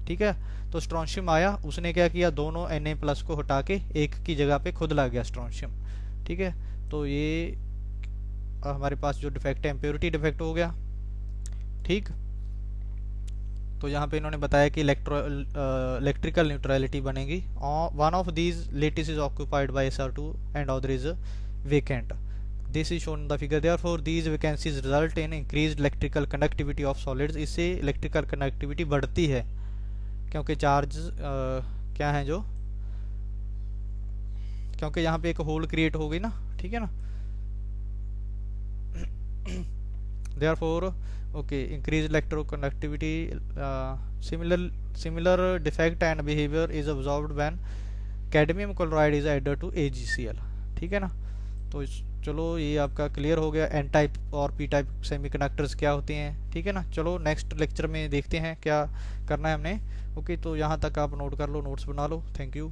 ठीक है। तो स्ट्रोंशियम आया, उसने क्या किया, दोनों Na+ को हटा के एक की जगह पे खुद ला गया स्ट्रोंशियम, ठीक है। तो ये हमारे पास जो डिफेक्ट है इम्प्योरिटी डिफेक्ट हो गया, ठीक। तो यहाँ पे इन्होंने बताया कि इलेक्ट्रिकल न्यूट्रलिटी बनेगी, one of these lattice is occupied by Sr2 and other is vacant, this is shown in the figure, therefore these vacancies result in increased electrical conductivity of solids. इससे इलेक्ट्रिकल कंडक्टिविटी बढ़ती है, क्योंकि चार्ज क्या है जो, क्योंकि यहाँ पे एक होल क्रिएट हो गई ना, ठीक है ना। Therefore okay, increased electroconductivity, similar defect and behavior is observed when cadmium chloride is added to AgCl, ठीक है ना। तो चलो ये आपका क्लियर हो गया, N टाइप और P टाइप सेमीकंडक्टर्स क्या होते हैं, ठीक है ना। चलो नेक्स्ट लेक्चर में देखते हैं क्या करना है हमने। ओके, तो यहाँ तक आप नोट कर लो, नोट्स बना लो। Thank you.